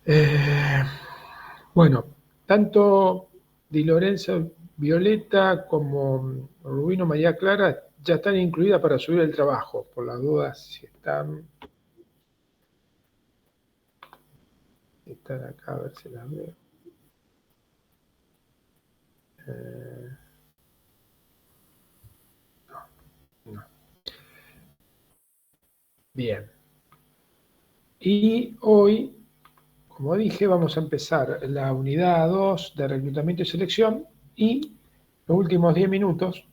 Eh, bueno, tanto Di Lorenzo Violeta como Rubino María Clara ya están incluidas para subir el trabajo, por las dudas si están acá, a ver si las veo. No. Bien. Y hoy, como dije, vamos a empezar la unidad 2 de reclutamiento y selección y los últimos 10 minutos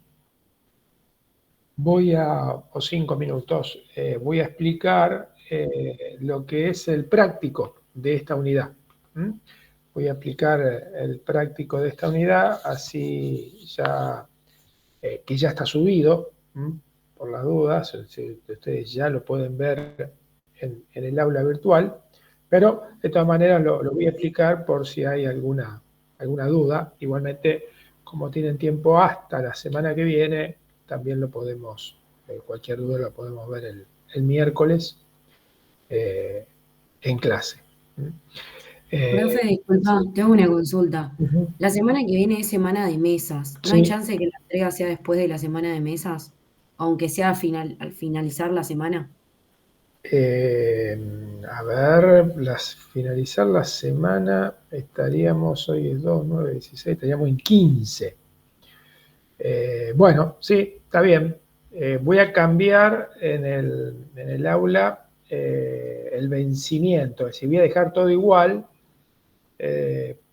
o 5 minutos, voy a explicar lo que es el práctico de esta unidad. ¿Mm? Voy a explicar el práctico de esta unidad, así ya, que ya está subido, por las dudas, ustedes ya lo pueden ver en el aula virtual, pero de todas maneras lo voy a explicar por si hay alguna duda. Igualmente, como tienen tiempo hasta la semana que viene, también lo podemos, cualquier duda la podemos ver el miércoles eh, en clase. Profe, disculpa, te hago una consulta. Ujú. La semana que viene es semana de mesas. ¿No hay Sí. chance de que la entrega sea después de la semana de mesas? Aunque sea al finalizar la semana. Eh, a ver, finalizar la semana estaríamos, hoy es 2, 9, 16, estaríamos en 15. Bueno, sí, está bien. Voy a cambiar en el aula el vencimiento, es decir, voy a dejar todo igual,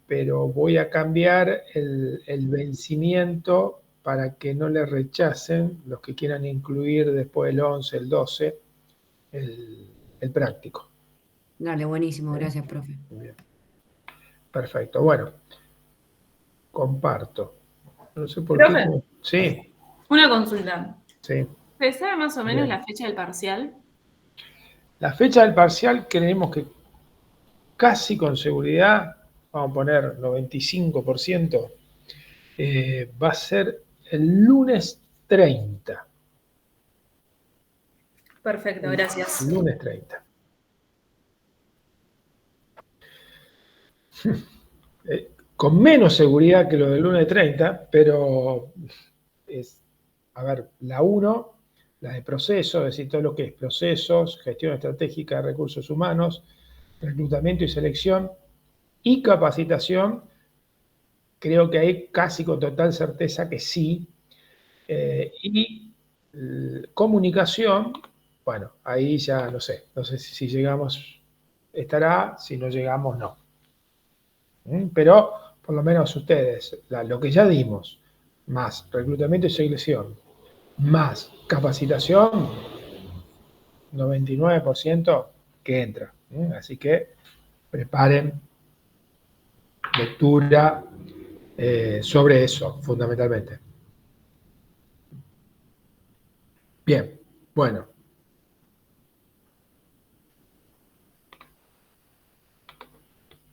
pero voy a cambiar el vencimiento para que no le rechacen los que quieran incluir después el 11, el 12, el, el práctico. Dale, buenísimo, ¿Eh? gracias, profe. Bien, perfecto. Bueno, comparto. No sé por qué. Profe, Sí, una consulta. sí. ¿Se sabe más o menos Bien. la fecha del parcial? La fecha del parcial creemos que casi con seguridad, vamos a poner 95%, va a ser el lunes 30. Perfecto, El gracias. lunes 30. Con menos seguridad que lo del lunes 30, pero es, a ver, la 1, la de procesos, es decir, todo lo que es procesos, gestión estratégica de recursos humanos, reclutamiento y selección y capacitación, creo que hay casi con total certeza que sí. Y comunicación, bueno, ahí ya no sé si llegamos estará, si no llegamos no. Pero por lo menos ustedes, lo que ya dimos, más reclutamiento y selección, más capacitación, 99% que entra. Así que preparen lectura sobre eso, fundamentalmente. Bien, bueno.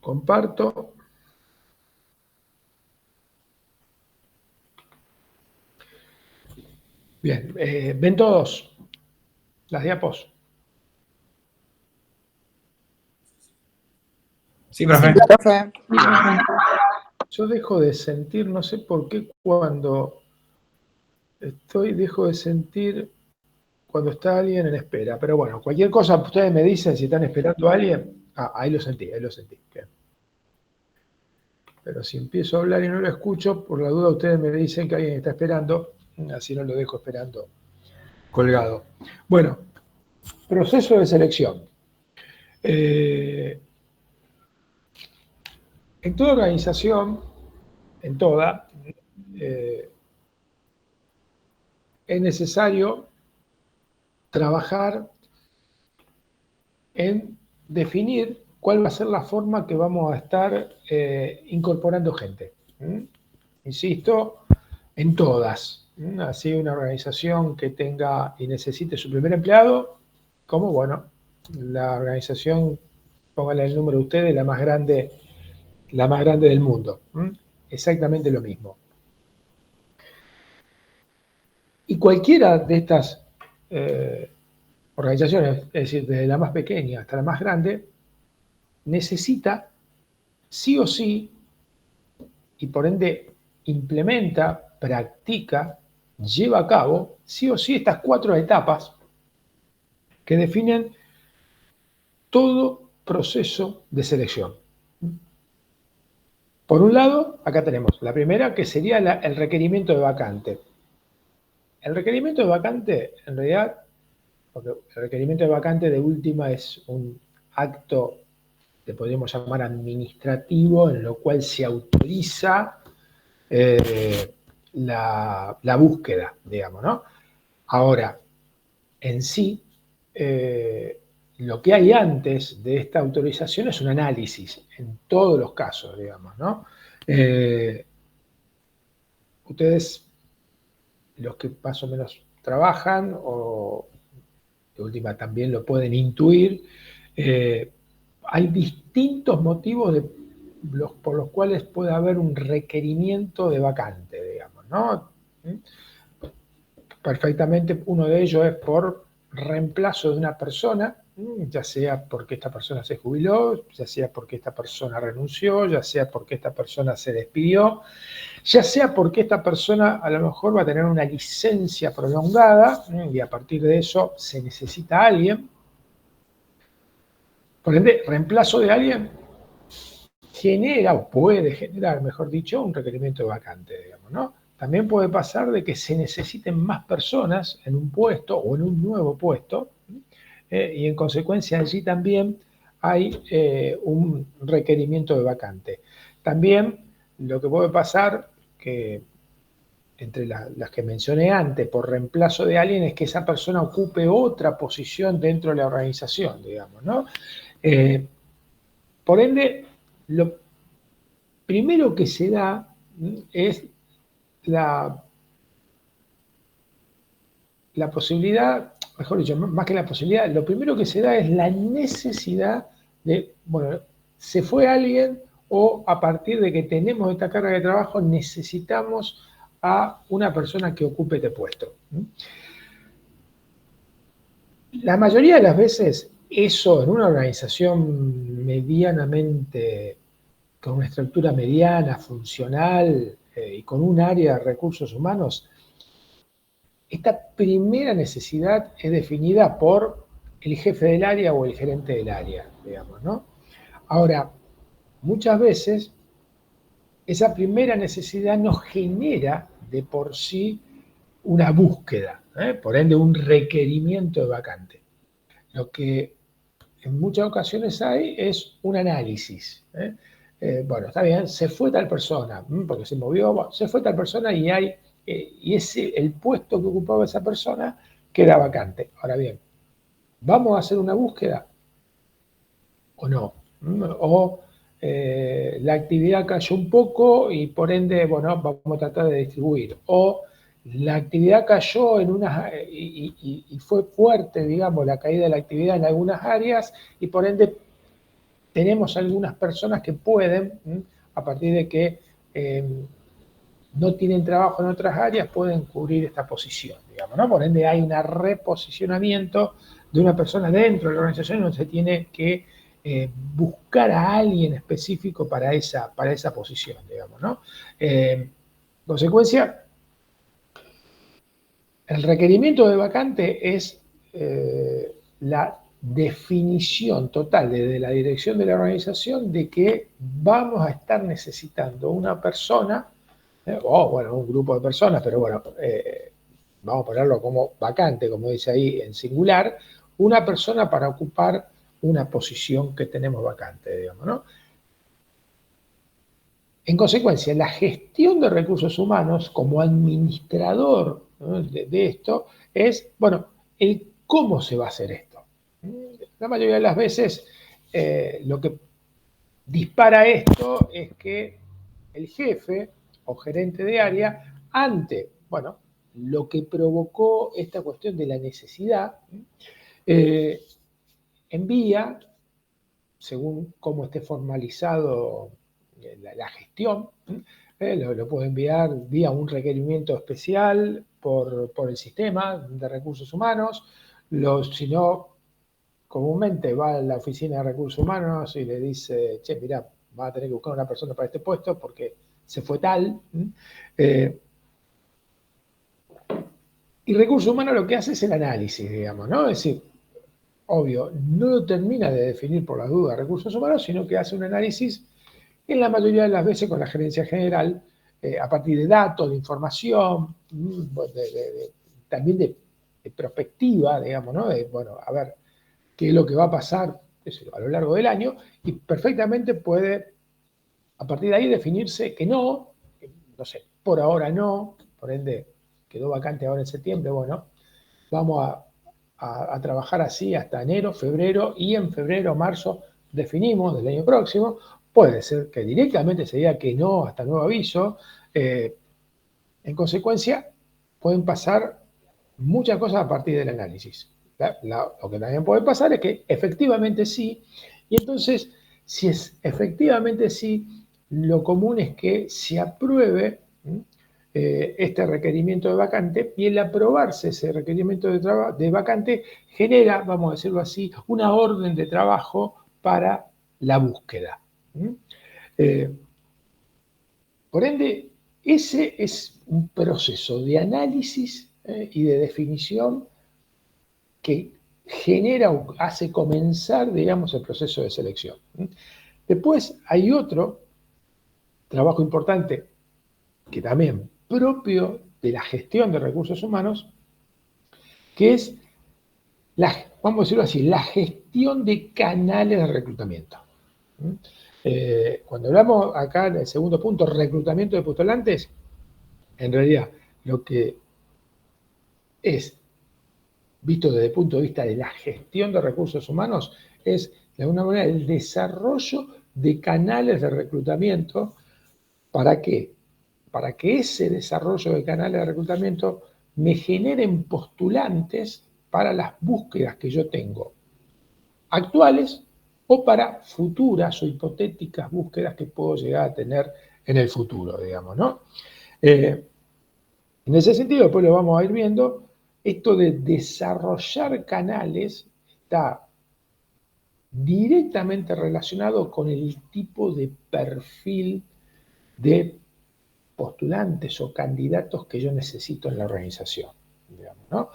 Comparto. Bien, ¿ven todos las diapos? Sí, profe. Sí, profe. Yo dejo de sentir, no sé por qué cuando dejo de sentir cuando está alguien en espera. Pero bueno, cualquier cosa, ustedes me dicen si están esperando a alguien. Ah, ahí lo sentí, ahí lo sentí. Bien. Pero si empiezo a hablar y no lo escucho, por la duda ustedes me dicen que alguien está esperando, así no lo dejo esperando colgado. Bueno, proceso de selección. Eh, en toda organización, en toda, eh, es necesario trabajar en definir cuál va a ser la forma que vamos a estar incorporando gente. Insisto, en todas. Así una organización que tenga y necesite su primer empleado, como bueno, la organización, pónganle el número de ustedes, la más grande del mundo. Exactamente lo mismo. Y cualquiera de estas organizaciones, es decir, desde la más pequeña hasta la más grande, necesita sí o sí, y por ende implementa, practica, lleva a cabo sí o sí estas 4 etapas que definen todo proceso de selección. Por un lado, acá tenemos la primera, que sería el requerimiento de vacante. El requerimiento de vacante, en realidad, porque el requerimiento de vacante de última es un acto que podríamos llamar administrativo, en lo cual se autoriza la búsqueda, digamos, ¿no? Ahora, en sí, lo que hay antes de esta autorización es un análisis, en todos los casos, digamos, ¿no? Ustedes, los que más o menos trabajan, o de última también lo pueden intuir, hay distintos motivos por los cuales puede haber un requerimiento de vacante, digamos, ¿no? Perfectamente, uno de ellos es por reemplazo de una persona, ya sea porque esta persona se jubiló, ya sea porque esta persona renunció, ya sea porque esta persona se despidió, ya sea porque esta persona a lo mejor va a tener una licencia prolongada y a partir de eso se necesita a alguien. Por ende, reemplazo de alguien genera o puede generar, mejor dicho, un requerimiento de vacante, digamos, ¿no? También puede pasar de que se necesiten más personas en un puesto o en un nuevo puesto, y en consecuencia allí también hay un requerimiento de vacante. También lo que puede pasar, que entre las que mencioné antes, por reemplazo de alguien, es que esa persona ocupe otra posición dentro de la organización, digamos, ¿no? Por ende, lo primero que se da es la posibilidad, mejor dicho, más que la posibilidad, lo primero que se da es la necesidad de, bueno, se fue alguien o a partir de que tenemos esta carga de trabajo necesitamos a una persona que ocupe este puesto. La mayoría de las veces eso en una organización medianamente, con una estructura mediana, funcional y con un área de recursos humanos, esta primera necesidad es definida por el jefe del área o el gerente del área, digamos, ¿no? Ahora, muchas veces esa primera necesidad no genera de por sí una búsqueda, por ende un requerimiento de vacante. Lo que en muchas ocasiones hay es un análisis. Bueno, está bien, se fue tal persona, porque se movió, bueno, se fue tal persona y hay, y el puesto que ocupaba esa persona queda vacante. Ahora bien, ¿vamos a hacer una búsqueda o no? O la actividad cayó un poco y por ende, bueno, vamos a tratar de distribuir. O la actividad cayó en unas, y fue fuerte, digamos, la caída de la actividad en algunas áreas y por ende tenemos algunas personas que pueden, a partir de que no tienen trabajo en otras áreas, pueden cubrir esta posición, digamos, ¿no? Por ende hay un reposicionamiento de una persona dentro de la organización donde se tiene que buscar a alguien específico para esa posición, digamos, ¿no? En consecuencia, el requerimiento de vacante es la definición total desde la dirección de la organización de que vamos a estar necesitando una persona, o bueno, un grupo de personas, pero bueno, vamos a ponerlo como vacante, como dice ahí en singular, una persona para ocupar una posición que tenemos vacante, digamos, ¿no? En consecuencia, la gestión de recursos humanos como administrador, ¿no?, de esto es, bueno, el cómo se va a hacer esto. La mayoría de las veces lo que dispara esto es que el jefe o gerente de área, ante, bueno, lo que provocó esta cuestión de la necesidad, envía, según cómo esté formalizado la gestión, lo puede enviar vía un requerimiento especial por el sistema de recursos humanos, si no, comúnmente va a la oficina de recursos humanos y le dice, che, mirá, va a tener que buscar una persona para este puesto porque se fue tal. Y recursos humanos lo que hace es el análisis, digamos, ¿no? Es decir, obvio, no lo termina de definir por las dudas recursos humanos, sino que hace un análisis en la mayoría de las veces con la gerencia general, a partir de datos, de información, también de prospectiva, digamos, ¿no? Bueno, a ver qué es lo que va a pasar a lo largo del año, y perfectamente puede, a partir de ahí, definirse que no sé, por ahora no, por ende quedó vacante ahora en septiembre, bueno, vamos a trabajar así hasta enero, febrero, y en febrero, marzo definimos del año próximo. Puede ser que directamente se diga que no hasta nuevo aviso. En consecuencia, pueden pasar muchas cosas a partir del análisis. Lo que también puede pasar es que efectivamente sí, y entonces, si es efectivamente sí, lo común es que se apruebe este requerimiento de vacante, y el aprobarse ese requerimiento de vacante genera, vamos a decirlo así, una orden de trabajo para la búsqueda. Por ende, ese es un proceso de análisis y de definición que genera o hace comenzar, digamos, el proceso de selección. Después hay otro trabajo importante que también propio de la gestión de recursos humanos, que es, vamos a decirlo así, la gestión de canales de reclutamiento. Cuando hablamos acá del segundo punto, reclutamiento de postulantes, en realidad lo que es visto desde el punto de vista de la gestión de recursos humanos es, de alguna manera, el desarrollo de canales de reclutamiento. ¿Para qué? Para que ese desarrollo de canales de reclutamiento me generen postulantes para las búsquedas que yo tengo, actuales o para futuras o hipotéticas búsquedas que puedo llegar a tener en el futuro, digamos, ¿no? En ese sentido, después lo vamos a ir viendo, esto de desarrollar canales está directamente relacionado con el tipo de perfil de postulantes o candidatos que yo necesito en la organización, digamos, ¿no?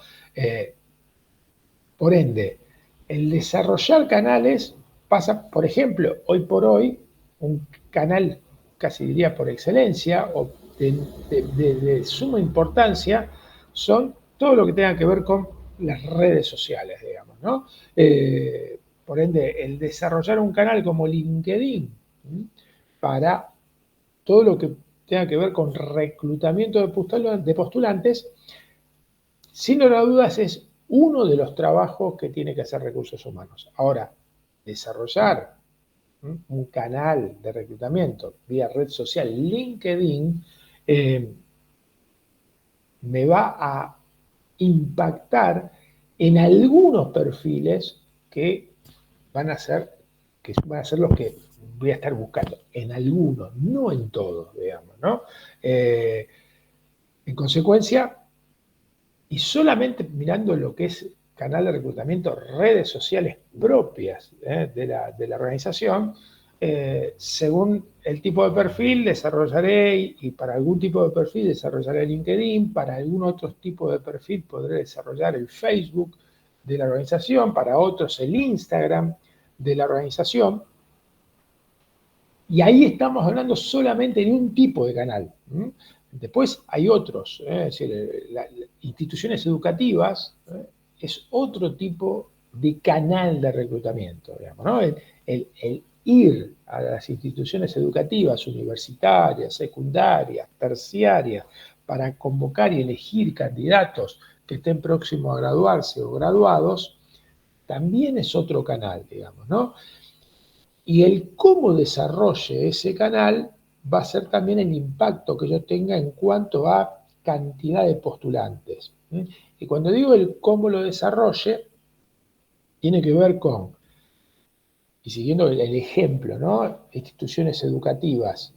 Por ende, el desarrollar canales pasa, por ejemplo, hoy por hoy, un canal, casi diría por excelencia, o de suma importancia, son todo lo que tenga que ver con las redes sociales, digamos, ¿no? Por ende, el desarrollar un canal como LinkedIn para todo lo que tenga que ver con reclutamiento de postulantes, sin lugar a dudas es uno de los trabajos que tiene que hacer recursos humanos. Ahora, desarrollar un canal de reclutamiento vía red social LinkedIn me va a impactar en algunos perfiles que van a ser los que voy a estar buscando, en algunos, no en todos, digamos, ¿no? En consecuencia, y solamente mirando lo que es canal de reclutamiento, redes sociales propias de la organización, según el tipo de perfil desarrollaré, y para algún tipo de perfil desarrollaré LinkedIn, para algún otro tipo de perfil podré desarrollar el Facebook de la organización, para otros el Instagram de la organización. Y ahí estamos hablando solamente de un tipo de canal. Después hay otros, es decir, las instituciones educativas es otro tipo de canal de reclutamiento, digamos, ¿no? El ir a las instituciones educativas, universitarias, secundarias, terciarias, para convocar y elegir candidatos que estén próximos a graduarse o graduados, también es otro canal, digamos, ¿no? Y el cómo desarrolle ese canal va a ser también el impacto que yo tenga en cuanto a cantidad de postulantes. Y cuando digo el cómo lo desarrolle, tiene que ver con, y siguiendo el ejemplo, ¿no? Instituciones educativas.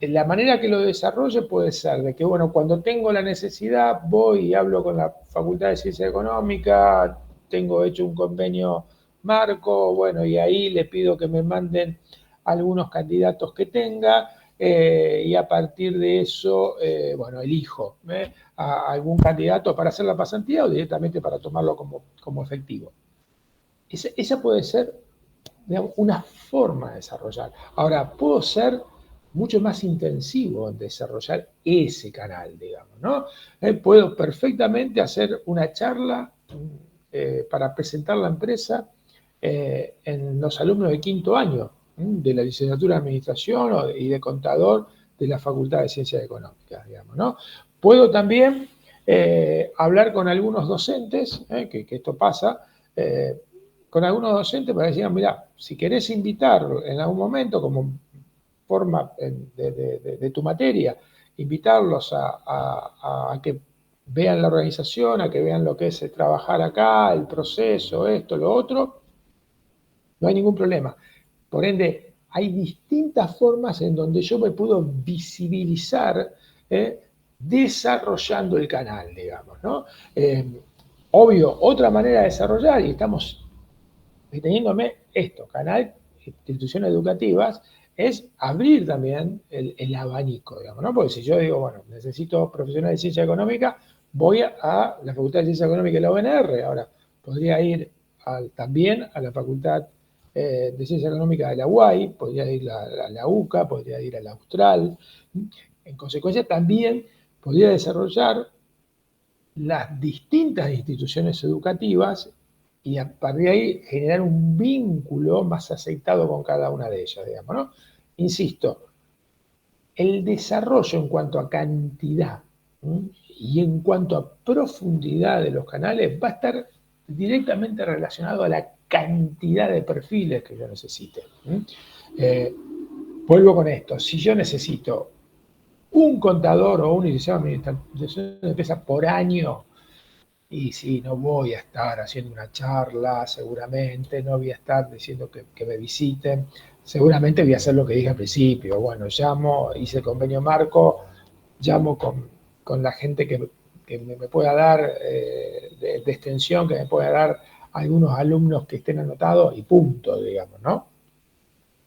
la manera que lo desarrolle puede ser de que, bueno, cuando tengo la necesidad, voy y hablo con la Facultad de Ciencia Económica, tengo hecho un convenio marco, bueno, y ahí le pido que me manden algunos candidatos que tenga, y a partir de eso, bueno, elijo a algún candidato para hacer la pasantía o directamente para tomarlo como efectivo. Esa puede ser, digamos, una forma de desarrollar. Ahora, puedo ser mucho más intensivo en desarrollar ese canal, digamos, ¿no? Puedo perfectamente hacer una charla para presentar la empresa en los alumnos de quinto año de la licenciatura de Administración y de Contador de la Facultad de Ciencias Económicas, digamos, ¿no? Puedo también hablar con algunos docentes, que esto pasa, con algunos docentes para decir, mira, si querés invitar en algún momento como forma de tu materia, invitarlos a que vean la organización, a que vean lo que es trabajar acá, el proceso, esto, lo otro, no hay ningún problema. Por ende, hay distintas formas en donde yo me puedo visibilizar desarrollando el canal, digamos, ¿no? Obvio, otra manera de desarrollar, y estamos deteniéndome esto, canal, instituciones educativas, es abrir también el abanico, digamos, ¿no? Porque si yo digo, bueno, necesito profesionales de ciencia económica, voy a la Facultad de Ciencia Económica de la UNR, ahora podría ir también a la Facultad de Ciencia Económica de la UAI, podría ir a la UCA, podría ir a la Austral. En consecuencia, también podría desarrollar las distintas instituciones educativas y a partir de ahí generar un vínculo más aceptado con cada una de ellas, digamos, ¿no? Insisto, el desarrollo en cuanto a cantidad y en cuanto a profundidad de los canales va a estar directamente relacionado a la cantidad de perfiles que yo necesite. Vuelvo con esto, si yo necesito un contador o un licenciado en administración de empresa por año, y sí, no voy a estar haciendo una charla, seguramente, no voy a estar diciendo que me visiten, seguramente voy a hacer lo que dije al principio, bueno, llamo, hice el convenio marco, llamo con la gente que me pueda dar de extensión, que me pueda dar algunos alumnos que estén anotados y punto, digamos, ¿no?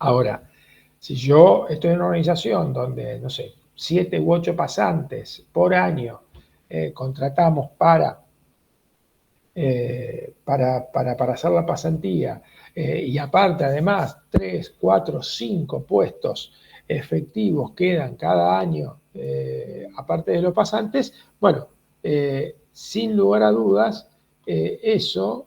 Ahora, si yo estoy en una organización donde, no sé, 7 u 8 pasantes por año contratamos para hacer la pasantía y aparte además 3, 4, 5 puestos efectivos quedan cada año aparte de los pasantes, bueno, sin lugar a dudas, eso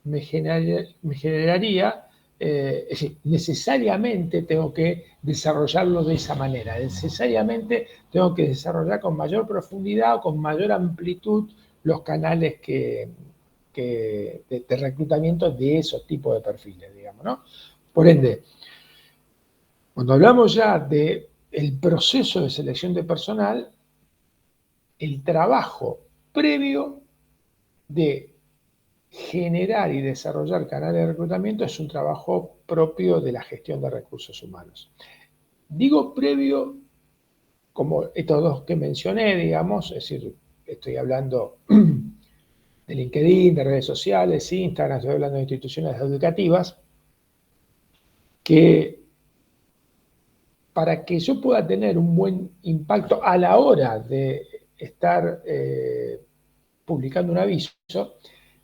me generaría, es decir, necesariamente tengo que desarrollarlo de esa manera, necesariamente tengo que desarrollar con mayor profundidad, con mayor amplitud los canales de reclutamiento de esos tipos de perfiles, digamos, ¿no? Por ende, cuando hablamos ya del proceso de selección de personal, el trabajo previo de generar y desarrollar canales de reclutamiento es un trabajo propio de la gestión de recursos humanos. Digo previo, como estos dos que mencioné, digamos, es decir, estoy hablando de LinkedIn, de redes sociales, Instagram, estoy hablando de instituciones educativas, que para que yo pueda tener un buen impacto a la hora de estar publicando un aviso,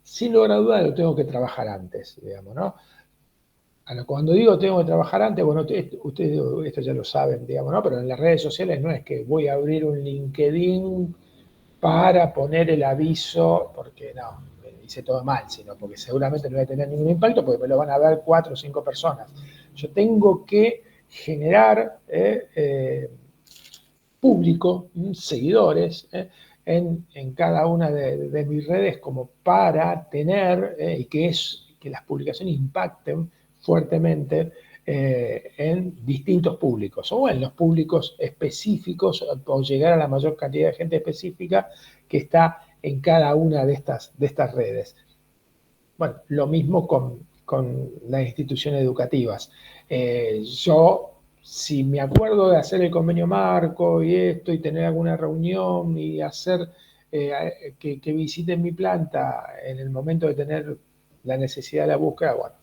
sin lugar a dudas lo tengo que trabajar antes, digamos, ¿no? Cuando digo tengo que trabajar antes, bueno, ustedes esto ya lo saben, digamos, ¿no? Pero en las redes sociales no es que voy a abrir un LinkedIn para poner el aviso, porque no, hice todo mal, sino porque seguramente no voy a tener ningún impacto, porque me lo van a ver 4 o 5 personas. Yo tengo que generar público, seguidores, en cada una de mis redes como para tener y que las publicaciones impacten fuertemente en distintos públicos o en los públicos específicos o llegar a la mayor cantidad de gente específica que está en cada una de estas redes. Bueno, lo mismo con las instituciones educativas. Yo si me acuerdo de hacer el convenio marco y esto, y tener alguna reunión y hacer que visiten mi planta en el momento de tener la necesidad de la búsqueda, bueno,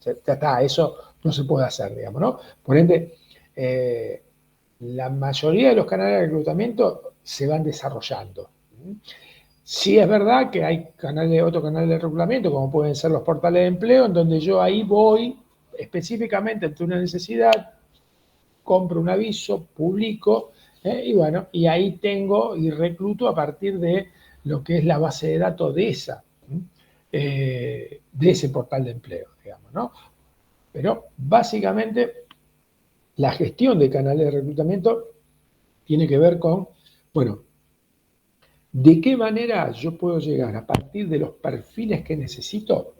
ya está, eso no se puede hacer, digamos, ¿no? Por ende, la mayoría de los canales de reclutamiento se van desarrollando. Sí es verdad que hay otro canal de reclutamiento, como pueden ser los portales de empleo, en donde yo ahí voy específicamente ante una necesidad, compro un aviso, publico, y bueno, y ahí tengo y recluto a partir de lo que es la base de datos de ese portal de empleo, digamos, ¿no? Pero básicamente la gestión de canales de reclutamiento tiene que ver con, bueno, ¿de qué manera yo puedo llegar a partir de los perfiles que necesito?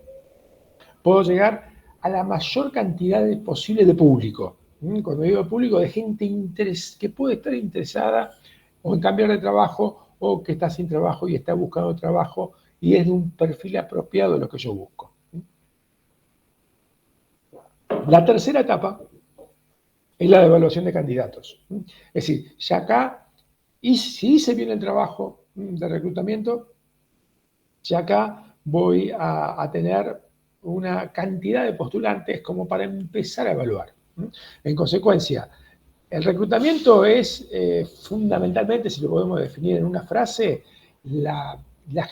Puedo llegar a la mayor cantidad posible de público. Cuando digo público, de gente que puede estar interesada o en cambiar de trabajo o que está sin trabajo y está buscando trabajo y es de un perfil apropiado de lo que yo busco. La tercera etapa es la de evaluación de candidatos. Es decir, ya acá, y si hice bien el trabajo de reclutamiento, ya acá voy a tener una cantidad de postulantes como para empezar a evaluar. En consecuencia, el reclutamiento es fundamentalmente, si lo podemos definir en una frase, la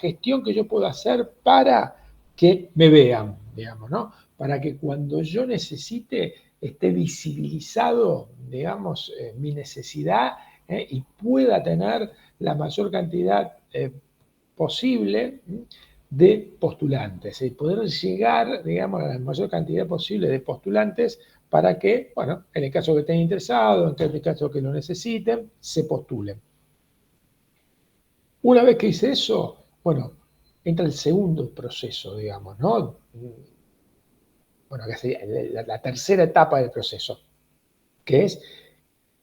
gestión que yo puedo hacer para que me vean, digamos, ¿no? Para que cuando yo necesite esté visibilizado, digamos, mi necesidad y pueda tener la mayor cantidad posible de postulantes y poder llegar, digamos, a la mayor cantidad posible de postulantes para que, bueno, en el caso que estén interesados, en el caso que lo necesiten, se postulen. Una vez que hice eso, bueno, entra el segundo proceso, digamos, ¿no? Bueno, que sería la tercera etapa del proceso, que es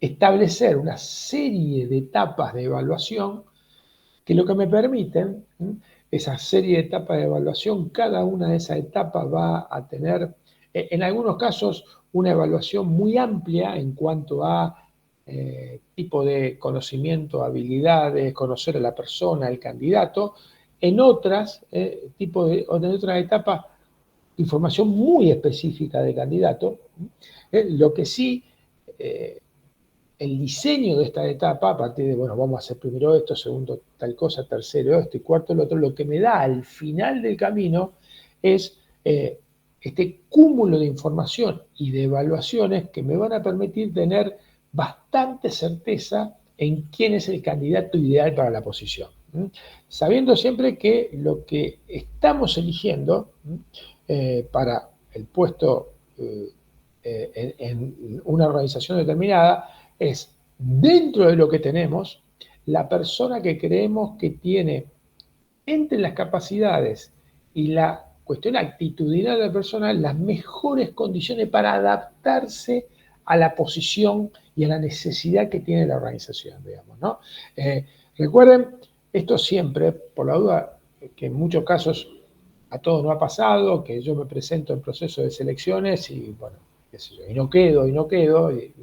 establecer una serie de etapas de evaluación que lo que me permiten, esa serie de etapas de evaluación, cada una de esas etapas va a tener, en algunos casos, una evaluación muy amplia en cuanto a tipo de conocimiento, habilidades, conocer a la persona, el candidato. En otras, en otras etapas, información muy específica del candidato. Lo que sí, el diseño de esta etapa, a partir de, bueno, vamos a hacer primero esto, segundo tal cosa, tercero esto y cuarto lo otro, lo que me da al final del camino es este cúmulo de información y de evaluaciones que me van a permitir tener bastante certeza en quién es el candidato ideal para la posición. Sabiendo siempre que lo que estamos eligiendo para el puesto en una organización determinada es, dentro de lo que tenemos, la persona que creemos que tiene entre las capacidades y la cuestión actitudinal de la persona las mejores condiciones para adaptarse a la posición y a la necesidad que tiene la organización, digamos, ¿no? Recuerden, esto siempre, por la duda, que en muchos casos a todos no ha pasado, que yo me presento en proceso de selecciones y, bueno, qué sé yo, y no quedo, y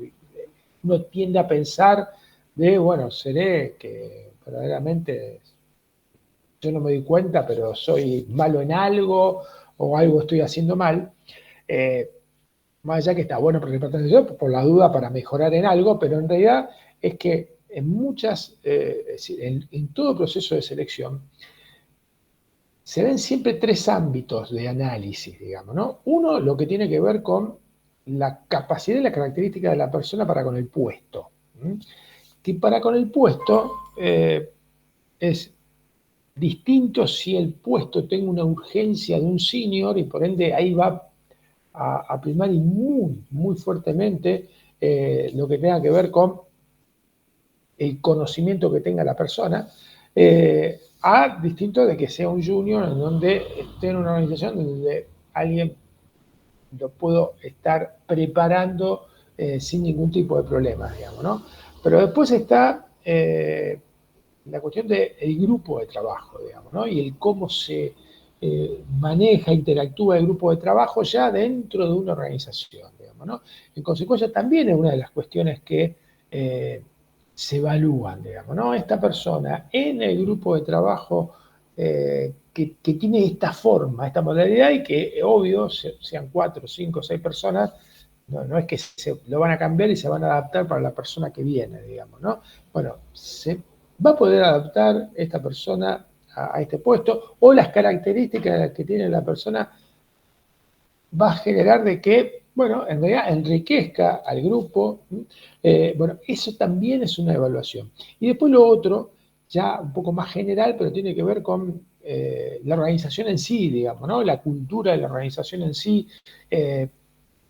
uno tiende a pensar de, bueno, seré que verdaderamente yo no me doy cuenta, pero soy malo en algo o algo estoy haciendo mal. Más allá que está bueno prepararse yo, por la duda para mejorar en algo, pero en realidad es que en todo proceso de selección se ven siempre tres ámbitos de análisis, digamos, ¿no? Uno, lo que tiene que ver con la capacidad y la característica de la persona para con el puesto. Que para con el puesto es distinto si el puesto tiene una urgencia de un senior y por ende ahí va a primar y muy, muy fuertemente lo que tenga que ver con el conocimiento que tenga la persona, a distinto de que sea un junior en donde esté en una organización donde alguien lo puedo estar preparando sin ningún tipo de problemas, digamos, ¿no? Pero después está la cuestión del grupo de trabajo, digamos, ¿no? Y el cómo se maneja, interactúa el grupo de trabajo ya dentro de una organización, digamos, ¿no? En consecuencia, también es una de las cuestiones que se evalúan, digamos, ¿no? Esta persona en el grupo de trabajo que tiene esta forma, esta modalidad, y que, obvio, sean 4, 5, 6 personas, no es que lo van a cambiar y se van a adaptar para la persona que viene, digamos, ¿no? Bueno, se va a poder adaptar esta persona a este puesto, o las características que tiene la persona va a generar de que, bueno, en realidad enriquezca al grupo. Bueno, eso también es una evaluación. Y después lo otro, ya un poco más general, pero tiene que ver con la organización en sí, digamos, ¿no? La cultura de la organización en sí,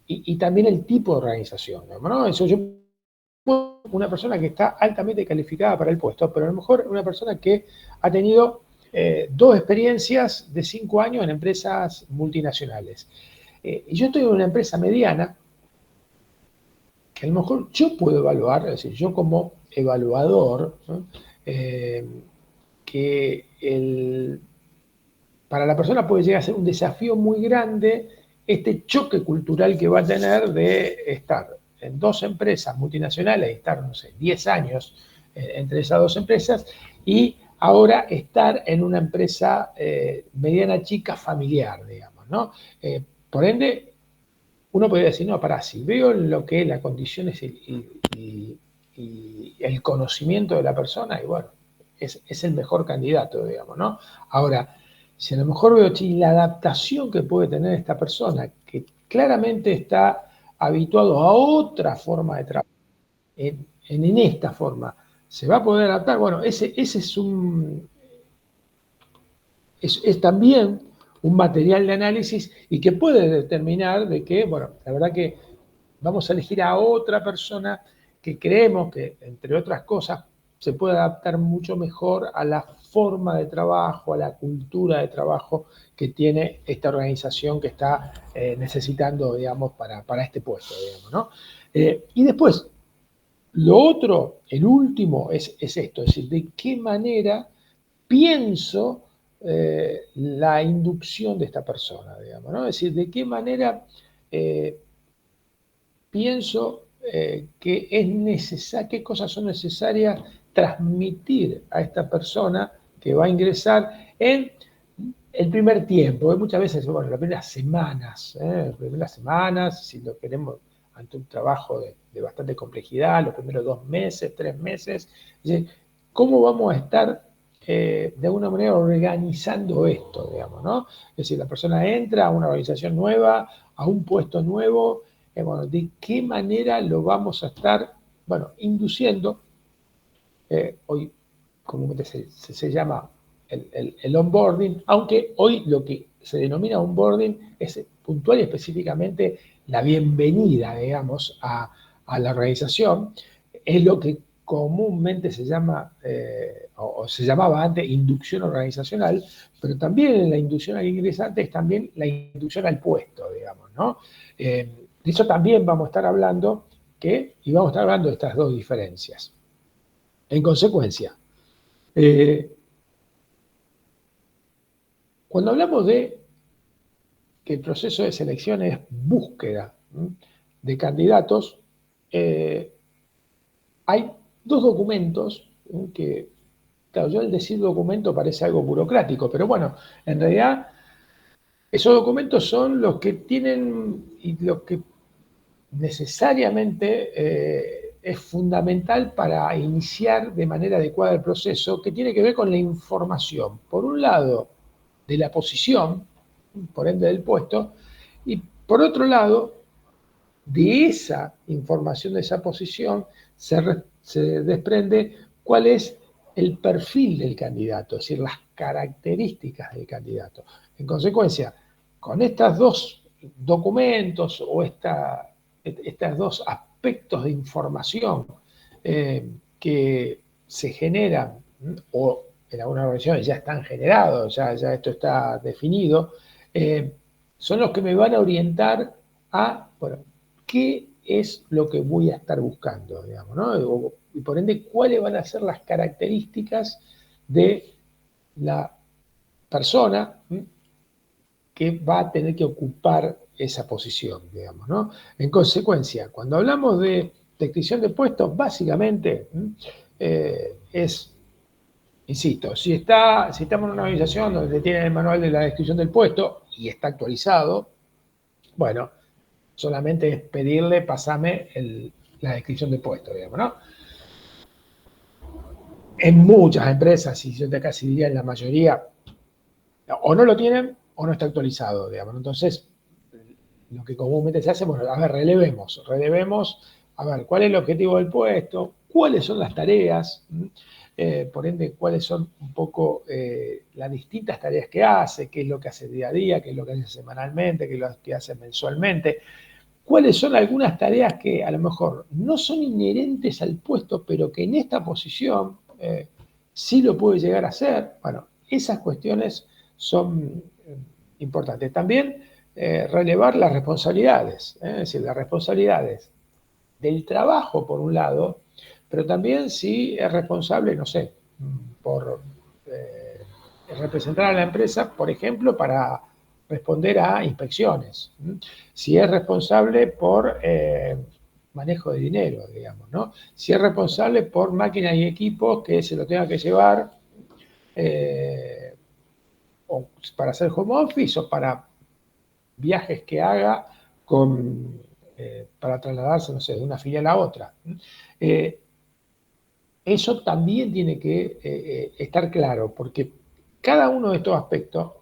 y también el tipo de organización, digamos, ¿no? Eso yo, una persona que está altamente calificada para el puesto, pero a lo mejor una persona que ha tenido 2 experiencias de 5 años en empresas multinacionales. Y yo estoy en una empresa mediana que a lo mejor yo puedo evaluar, es decir, yo como evaluador, ¿no? Que para la persona puede llegar a ser un desafío muy grande este choque cultural que va a tener de estar en 2 empresas multinacionales y estar, no sé, 10 años entre esas 2 empresas, y ahora estar en una empresa mediana, chica, familiar, digamos, ¿no? Por ende, uno podría decir, no, pará, si veo lo que es la condición y el conocimiento de la persona, y bueno, es el mejor candidato, digamos, ¿no? Ahora, si a lo mejor veo la adaptación que puede tener esta persona, que claramente está habituado a otra forma de trabajo, en esta forma, ¿se va a poder adaptar? Bueno, ese es también un material de análisis y que puede determinar de que, bueno, la verdad que vamos a elegir a otra persona que creemos que, entre otras cosas, se puede adaptar mucho mejor a la forma de trabajo, a la cultura de trabajo que tiene esta organización que está necesitando, digamos, para este puesto, digamos, ¿no? Y después, lo otro, el último, es esto, es decir, de qué manera pienso la inducción de esta persona, digamos, ¿no? Es decir, de qué manera pienso que es necesario, qué cosas son necesarias transmitir a esta persona que va a ingresar en el primer tiempo. Muchas veces, bueno, las primeras semanas, si lo queremos ante un trabajo de bastante complejidad, los primeros 2 meses, 3 meses, ¿cómo vamos a estar de alguna manera organizando esto, digamos, ¿no? Es decir, la persona entra a una organización nueva, a un puesto nuevo, bueno, ¿de qué manera lo vamos a estar, bueno, induciendo? Hoy comúnmente se llama el onboarding, aunque hoy lo que se denomina onboarding es puntual y específicamente la bienvenida, digamos, a la organización. Es lo que comúnmente se llama, o se llamaba antes, inducción organizacional, pero también en la inducción al ingresante es también la inducción al puesto, digamos, ¿no? De eso también vamos a estar hablando, y vamos a estar hablando de estas 2 diferencias. En consecuencia, cuando hablamos de que el proceso de selección es búsqueda de candidatos, hay 2 documentos que, claro, yo al decir documento parece algo burocrático, pero bueno, en realidad esos documentos son los que tienen y los que necesariamente es fundamental para iniciar de manera adecuada el proceso, que tiene que ver con la información, por un lado, de la posición, por ende del puesto, y por otro lado, de esa información, de esa posición, se desprende cuál es el perfil del candidato, es decir, las características del candidato. En consecuencia, con estos 2 documentos o estos 2 aspectos de información que se generan, o en algunas organizaciones ya están generados, ya esto está definido, son los que me van a orientar a, bueno, qué es lo que voy a estar buscando, digamos, ¿no? Y por ende, cuáles van a ser las características de la persona que va a tener que ocupar esa posición, digamos, ¿no? En consecuencia, cuando hablamos de descripción de puestos, básicamente es, insisto, si estamos en una organización donde tienen el manual de la descripción del puesto y está actualizado, bueno, solamente es pedirle, pasame la descripción de puesto, digamos, ¿no? En muchas empresas, y yo te casi diría en la mayoría, o no lo tienen o no está actualizado, digamos. Entonces, lo que comúnmente se hace, bueno, a ver, relevemos, a ver, ¿cuál es el objetivo del puesto? ¿Cuáles son las tareas? Por ende, ¿cuáles son un poco las distintas tareas que hace? ¿Qué es lo que hace día a día? ¿Qué es lo que hace semanalmente? ¿Qué es lo que hace mensualmente? ¿Cuáles son algunas tareas que a lo mejor no son inherentes al puesto, pero que en esta posición sí lo puede llegar a hacer? Bueno, esas cuestiones son importantes. También relevar las responsabilidades, es decir, las responsabilidades del trabajo, por un lado, pero también si es responsable, no sé, por representar a la empresa, por ejemplo, para responder a inspecciones. Si es responsable por manejo de dinero, digamos, ¿no? Si es responsable por máquinas y equipos que se lo tenga que llevar o para hacer home office o para viajes que haga para trasladarse, no sé, de una filial a otra. Eso también tiene que estar claro, porque cada uno de estos aspectos,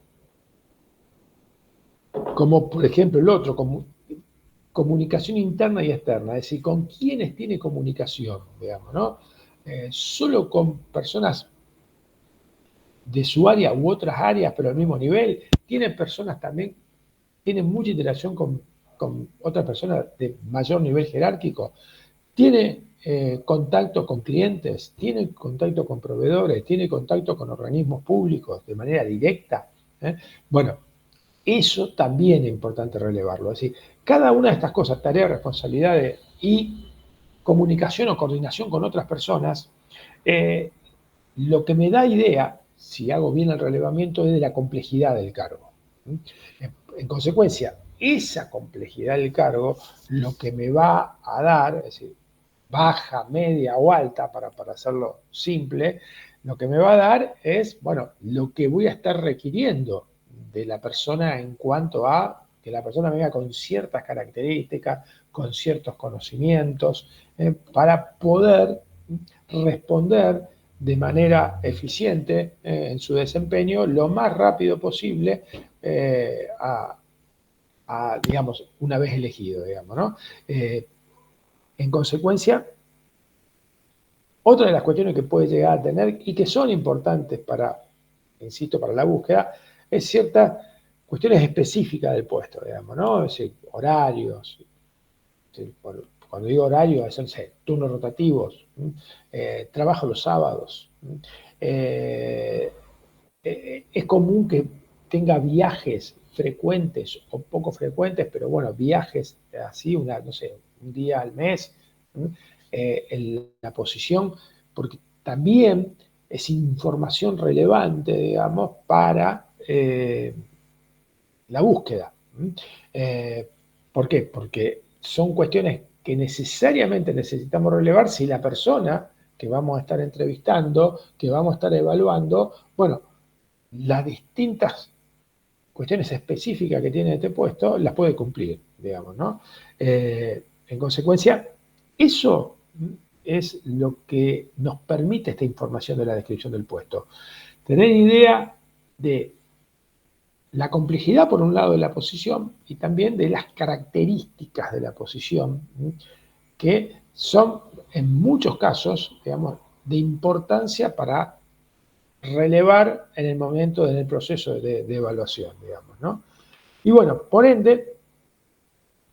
como por ejemplo el otro, como comunicación interna y externa, es decir, con quiénes tiene comunicación, digamos, ¿no? Solo con personas de su área u otras áreas, pero al mismo nivel, tiene personas también, tiene mucha interacción con otras personas de mayor nivel jerárquico, tiene contacto con clientes, tiene contacto con proveedores, tiene contacto con organismos públicos de manera directa. Bueno, eso también es importante relevarlo. Es decir, cada una de estas cosas, tareas, responsabilidades y comunicación o coordinación con otras personas, lo que me da idea, si hago bien el relevamiento, es de la complejidad del cargo. En consecuencia, esa complejidad del cargo, lo que me va a dar, es decir, baja, media o alta, para hacerlo simple, lo que me va a dar es, bueno, lo que voy a estar requiriendo de la persona en cuanto a que la persona venga con ciertas características, con ciertos conocimientos, para poder responder de manera eficiente en su desempeño lo más rápido posible digamos, una vez elegido, digamos, ¿no? En consecuencia, otra de las cuestiones que puede llegar a tener y que son importantes para, insisto, para la búsqueda, es ciertas cuestiones específicas del puesto, digamos, ¿no? Es decir, horarios. Cuando digo horarios, son turnos rotativos, trabajo los sábados. Es común que tenga viajes frecuentes o poco frecuentes, pero bueno, viajes así, no sé, un día al mes en la posición, porque también es información relevante, digamos, para la búsqueda. ¿Por qué? Porque son cuestiones que necesariamente necesitamos relevar si la persona que vamos a estar entrevistando, que vamos a estar evaluando, bueno, las distintas cuestiones específicas que tiene este puesto las puede cumplir, digamos, ¿no? En consecuencia, eso es lo que nos permite esta información de la descripción del puesto. Tener idea de la complejidad, por un lado, de la posición y también de las características de la posición, que son en muchos casos, digamos, de importancia para relevar en el momento, en el proceso de evaluación, digamos, ¿no? Y bueno, por ende,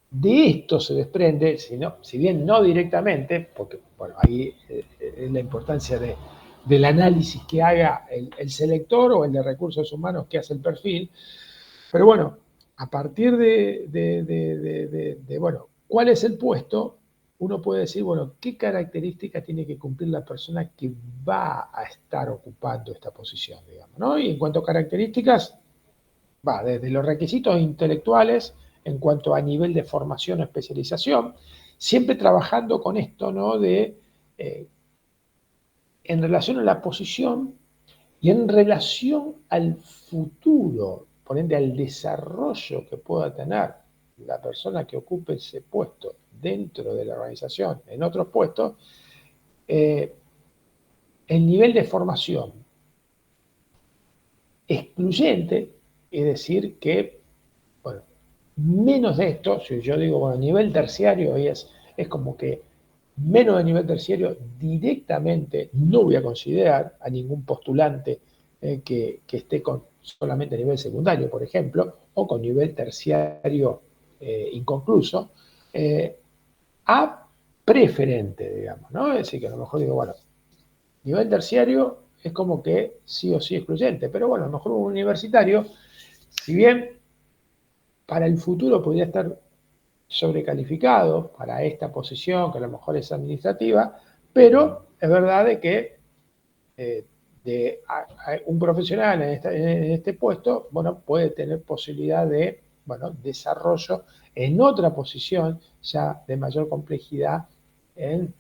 de esto se desprende, si bien no directamente, porque bueno, ahí es la importancia del análisis que haga el selector o el de recursos humanos que hace el perfil, pero bueno, a partir bueno, ¿cuál es el puesto? Uno puede decir, bueno, ¿qué características tiene que cumplir la persona que va a estar ocupando esta posición, digamos, ¿no? Y en cuanto a características, desde los requisitos intelectuales en cuanto a nivel de formación o especialización, siempre trabajando con esto, ¿no? En relación a la posición y en relación al futuro, por ende al desarrollo que pueda tener la persona que ocupe ese puesto dentro de la organización, en otros puestos, el nivel de formación excluyente, es decir, que, bueno, menos de esto, si yo digo, bueno, nivel terciario es como que menos de nivel terciario directamente no voy a considerar a ningún postulante que esté con solamente nivel secundario, por ejemplo, o con nivel terciario inconcluso, a preferente, digamos, ¿no? Es decir, que a lo mejor digo, bueno, nivel terciario es como que sí o sí excluyente, pero bueno, a lo mejor un universitario, si bien para el futuro podría estar sobrecalificado para esta posición, que a lo mejor es administrativa, pero es verdad de que un profesional en este puesto, bueno, puede tener posibilidad de, bueno, desarrollo en otra posición ya de mayor complejidad en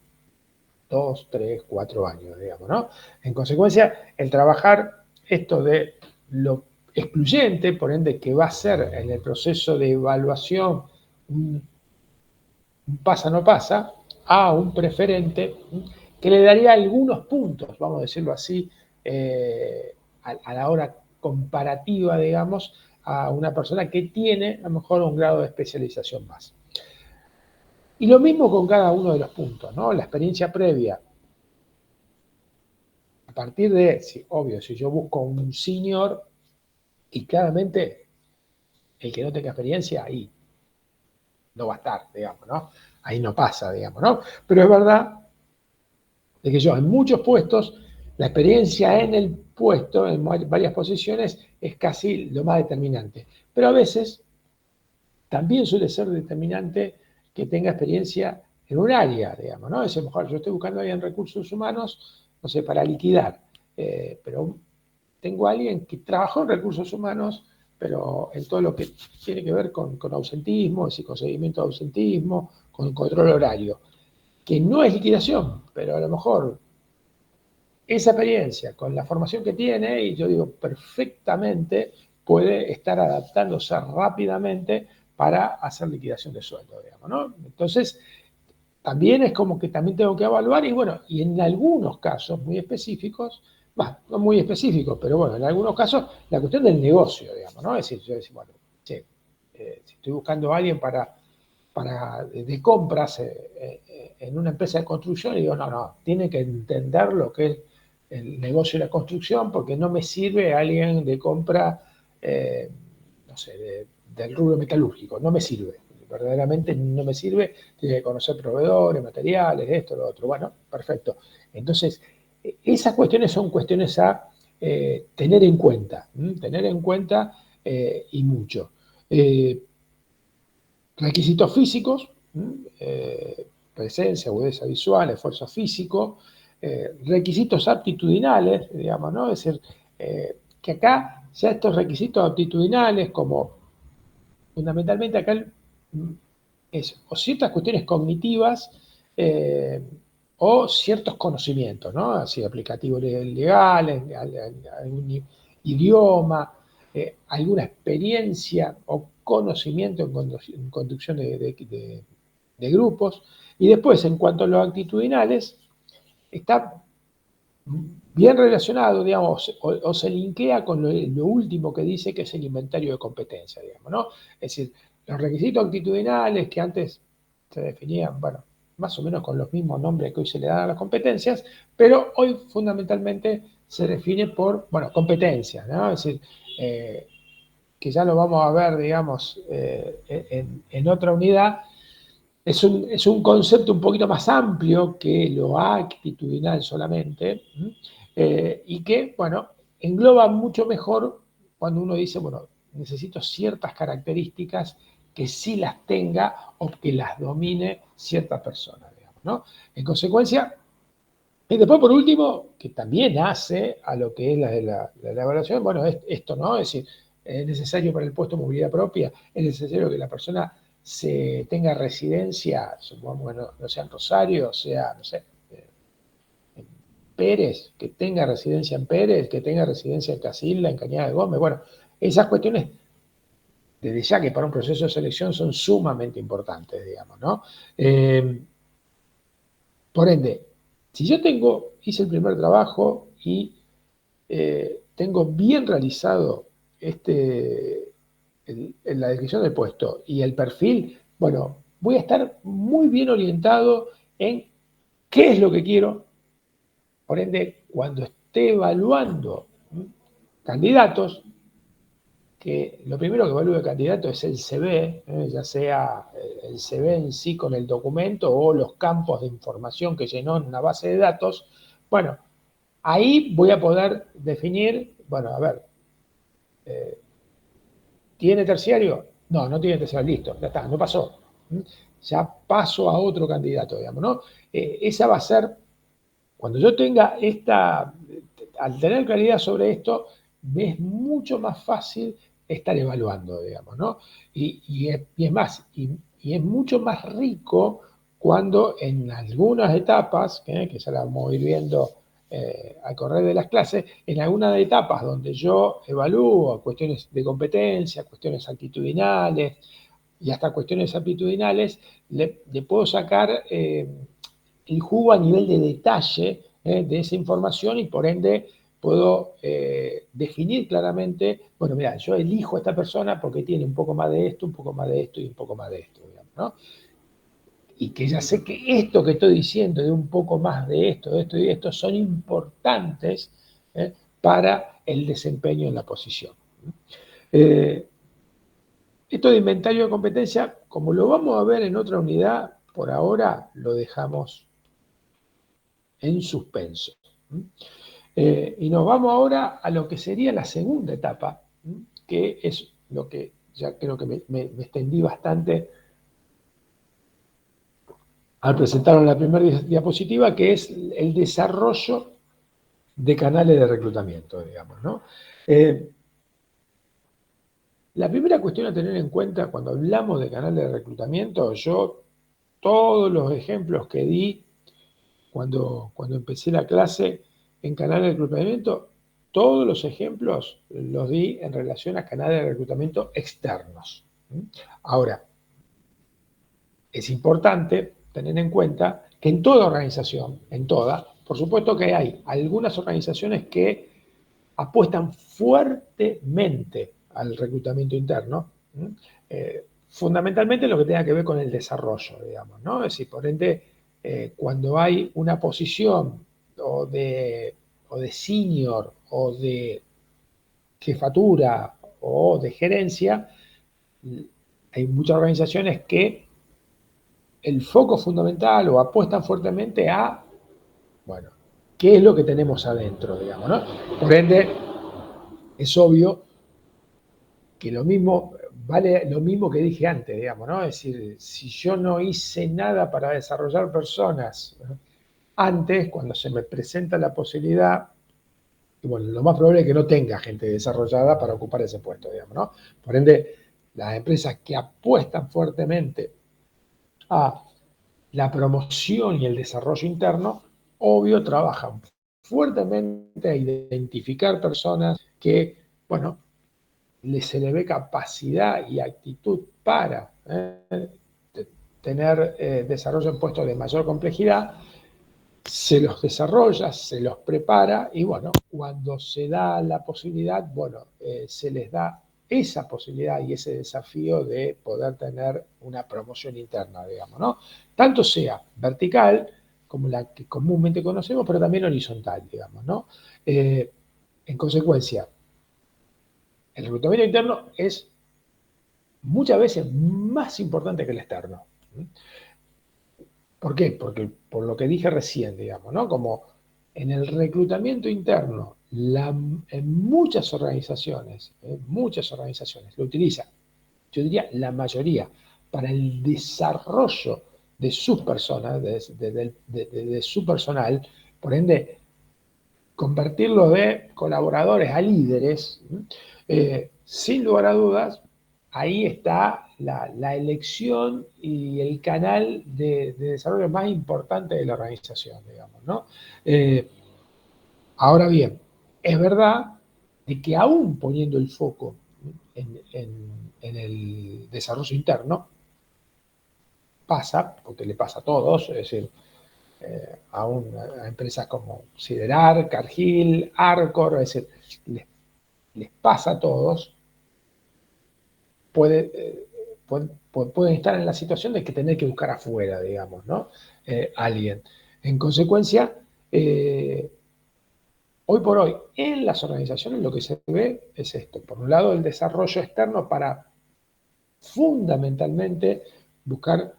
2, 3, 4 años, digamos, ¿no? En consecuencia, el trabajar esto de lo excluyente, por ende, que va a ser en el proceso de evaluación un pasa no pasa, a un preferente que le daría algunos puntos, vamos a decirlo así, a la hora comparativa, digamos, a una persona que tiene a lo mejor un grado de especialización más. Y lo mismo con cada uno de los puntos, ¿no? La experiencia previa. A partir de, sí, obvio, si yo busco un senior y claramente el que no tenga experiencia, ahí no va a estar, digamos, ¿no? Ahí no pasa, digamos, ¿no? Pero es verdad de que yo en muchos puestos, la experiencia en el puesto, en varias posiciones, es casi lo más determinante. Pero a veces también suele ser determinante que tenga experiencia en un área, digamos, ¿no? Es decir, mejor yo estoy buscando a alguien en recursos humanos, no sé, para liquidar, pero tengo a alguien que trabajó en recursos humanos, pero en todo lo que tiene que ver con ausentismo, es decir, con seguimiento de ausentismo, con control horario, que no es liquidación, pero a lo mejor esa experiencia con la formación que tiene, y yo digo, perfectamente puede estar adaptándose rápidamente para hacer liquidación de sueldo, digamos, ¿no? Entonces, también es como que también tengo que evaluar, y bueno, y en algunos casos muy específicos, no muy específicos, pero bueno, en algunos casos, la cuestión del negocio, digamos, ¿no? Es decir, yo decir, bueno, sí, si estoy buscando a alguien de compras en una empresa de construcción, y digo, no, tiene que entender lo que es el negocio de la construcción, porque no me sirve alguien de compra, no sé, del rubro metalúrgico, no me sirve, verdaderamente no me sirve, tiene que conocer proveedores, materiales, esto, lo otro, bueno, perfecto. Entonces, esas cuestiones son cuestiones a tener en cuenta y mucho. Requisitos físicos, presencia, agudeza visual, esfuerzo físico, requisitos aptitudinales, digamos, ¿no? Es decir, que acá ya estos requisitos aptitudinales, como fundamentalmente acá es o ciertas cuestiones cognitivas o ciertos conocimientos, ¿no? Así, aplicativos legales, algún idioma, alguna experiencia o conocimiento en conducción de grupos. Y después, en cuanto a los actitudinales, está bien relacionado, digamos, o se linkea con lo último que dice, que es el inventario de competencia, digamos, ¿no? Es decir, los requisitos actitudinales que antes se definían, bueno, más o menos con los mismos nombres que hoy se le dan a las competencias, pero hoy fundamentalmente se define por, bueno, competencias, ¿no? Es decir, que ya lo vamos a ver, digamos, en otra unidad, es un concepto un poquito más amplio que lo actitudinal solamente, y que, bueno, engloba mucho mejor cuando uno dice, bueno, necesito ciertas características que sí las tenga o que las domine cierta persona, digamos, ¿no? En consecuencia, y después, por último, que también hace a lo que es la evaluación, bueno, es esto, ¿no? Es decir, es necesario para el puesto movilidad propia, es necesario que la persona tenga residencia, supongamos que no sea en Rosario, sea, no sé, en Pérez, que tenga residencia en Pérez, que tenga residencia en Casilda, en Cañada de Gómez. Bueno, esas cuestiones, desde ya que para un proceso de selección son sumamente importantes, digamos, ¿no? Por ende, si yo hice el primer trabajo y tengo bien realizado la descripción del puesto y el perfil, bueno, voy a estar muy bien orientado en qué es lo que quiero. Por ende, cuando esté evaluando candidatos, que lo primero que evalúe el candidato es el CV, ya sea el CV en sí con el documento o los campos de información que llenó en una base de datos. Bueno, ahí voy a poder definir, bueno, a ver, ¿tiene terciario? No, no tiene terciario, listo, ya está, no pasó. Ya paso a otro candidato, digamos, ¿no? Esa va a ser, cuando yo tenga al tener claridad sobre esto, me es mucho más fácil estar evaluando, digamos, ¿no? Y es más, y es mucho más rico cuando en algunas etapas, que ya la vamos a ir viendo al correr de las clases, en algunas etapas donde yo evalúo cuestiones de competencia, cuestiones actitudinales y hasta cuestiones aptitudinales, le puedo sacar el jugo a nivel de detalle de esa información y por ende puedo definir claramente, bueno, mira, yo elijo a esta persona porque tiene un poco más de esto, un poco más de esto y un poco más de esto, digamos, ¿no? Y que ya sé que esto que estoy diciendo de un poco más de esto y de esto son importantes para el desempeño en la posición. Esto de inventario de competencia, como lo vamos a ver en otra unidad, por ahora lo dejamos en suspenso. Y nos vamos ahora a lo que sería la segunda etapa, que es lo que ya creo que me extendí bastante al presentar la primera diapositiva, que es el desarrollo de canales de reclutamiento, digamos, ¿no? La primera cuestión a tener en cuenta cuando hablamos de canales de reclutamiento, yo todos los ejemplos que di cuando empecé la clase en canales de reclutamiento, todos los ejemplos los di en relación a canales de reclutamiento externos. Ahora, es importante tener en cuenta que en toda organización, por supuesto que hay algunas organizaciones que apuestan fuertemente al reclutamiento interno, fundamentalmente lo que tenga que ver con el desarrollo, digamos, ¿no? Es decir, por ende, cuando hay una posición o de senior o de jefatura o de gerencia, hay muchas organizaciones que el foco fundamental o apuestan fuertemente a, bueno, ¿qué es lo que tenemos adentro, digamos, ¿no? Por ende, es obvio que vale lo mismo que dije antes, digamos, ¿no? Es decir, si yo no hice nada para desarrollar personas antes, cuando se me presenta la posibilidad, y bueno, lo más probable es que no tenga gente desarrollada para ocupar ese puesto, digamos, ¿no? Por ende, las empresas que apuestan fuertemente a la promoción y el desarrollo interno, obvio, trabajan fuertemente a identificar personas que, bueno, se le ve capacidad y actitud para tener desarrollo en puestos de mayor complejidad, se los desarrolla, se los prepara y bueno, cuando se da la posibilidad, bueno, se les da esa posibilidad y ese desafío de poder tener una promoción interna, digamos, ¿no? Tanto sea vertical, como la que comúnmente conocemos, pero también horizontal, digamos, ¿no? En consecuencia, el reclutamiento interno es muchas veces más importante que el externo. ¿Por qué? Porque por lo que dije recién, digamos, ¿no? Como en el reclutamiento interno, en muchas organizaciones lo utilizan, yo diría la mayoría, para el desarrollo de sus personas, de su personal, por ende, convertirlos de colaboradores a líderes, Sin lugar a dudas, ahí está la elección y el canal de desarrollo más importante de la organización, digamos, ¿no? Ahora bien, es verdad de que aún poniendo el foco en el desarrollo interno, pasa, porque le pasa a todos, es decir, a empresas como Siderar, Cargill, Arcor, es decir, les pasa a todos, pueden estar en la situación de que tener que buscar afuera, digamos, ¿no? Alguien. En consecuencia, hoy por hoy, en las organizaciones lo que se ve es esto. Por un lado, el desarrollo externo para fundamentalmente buscar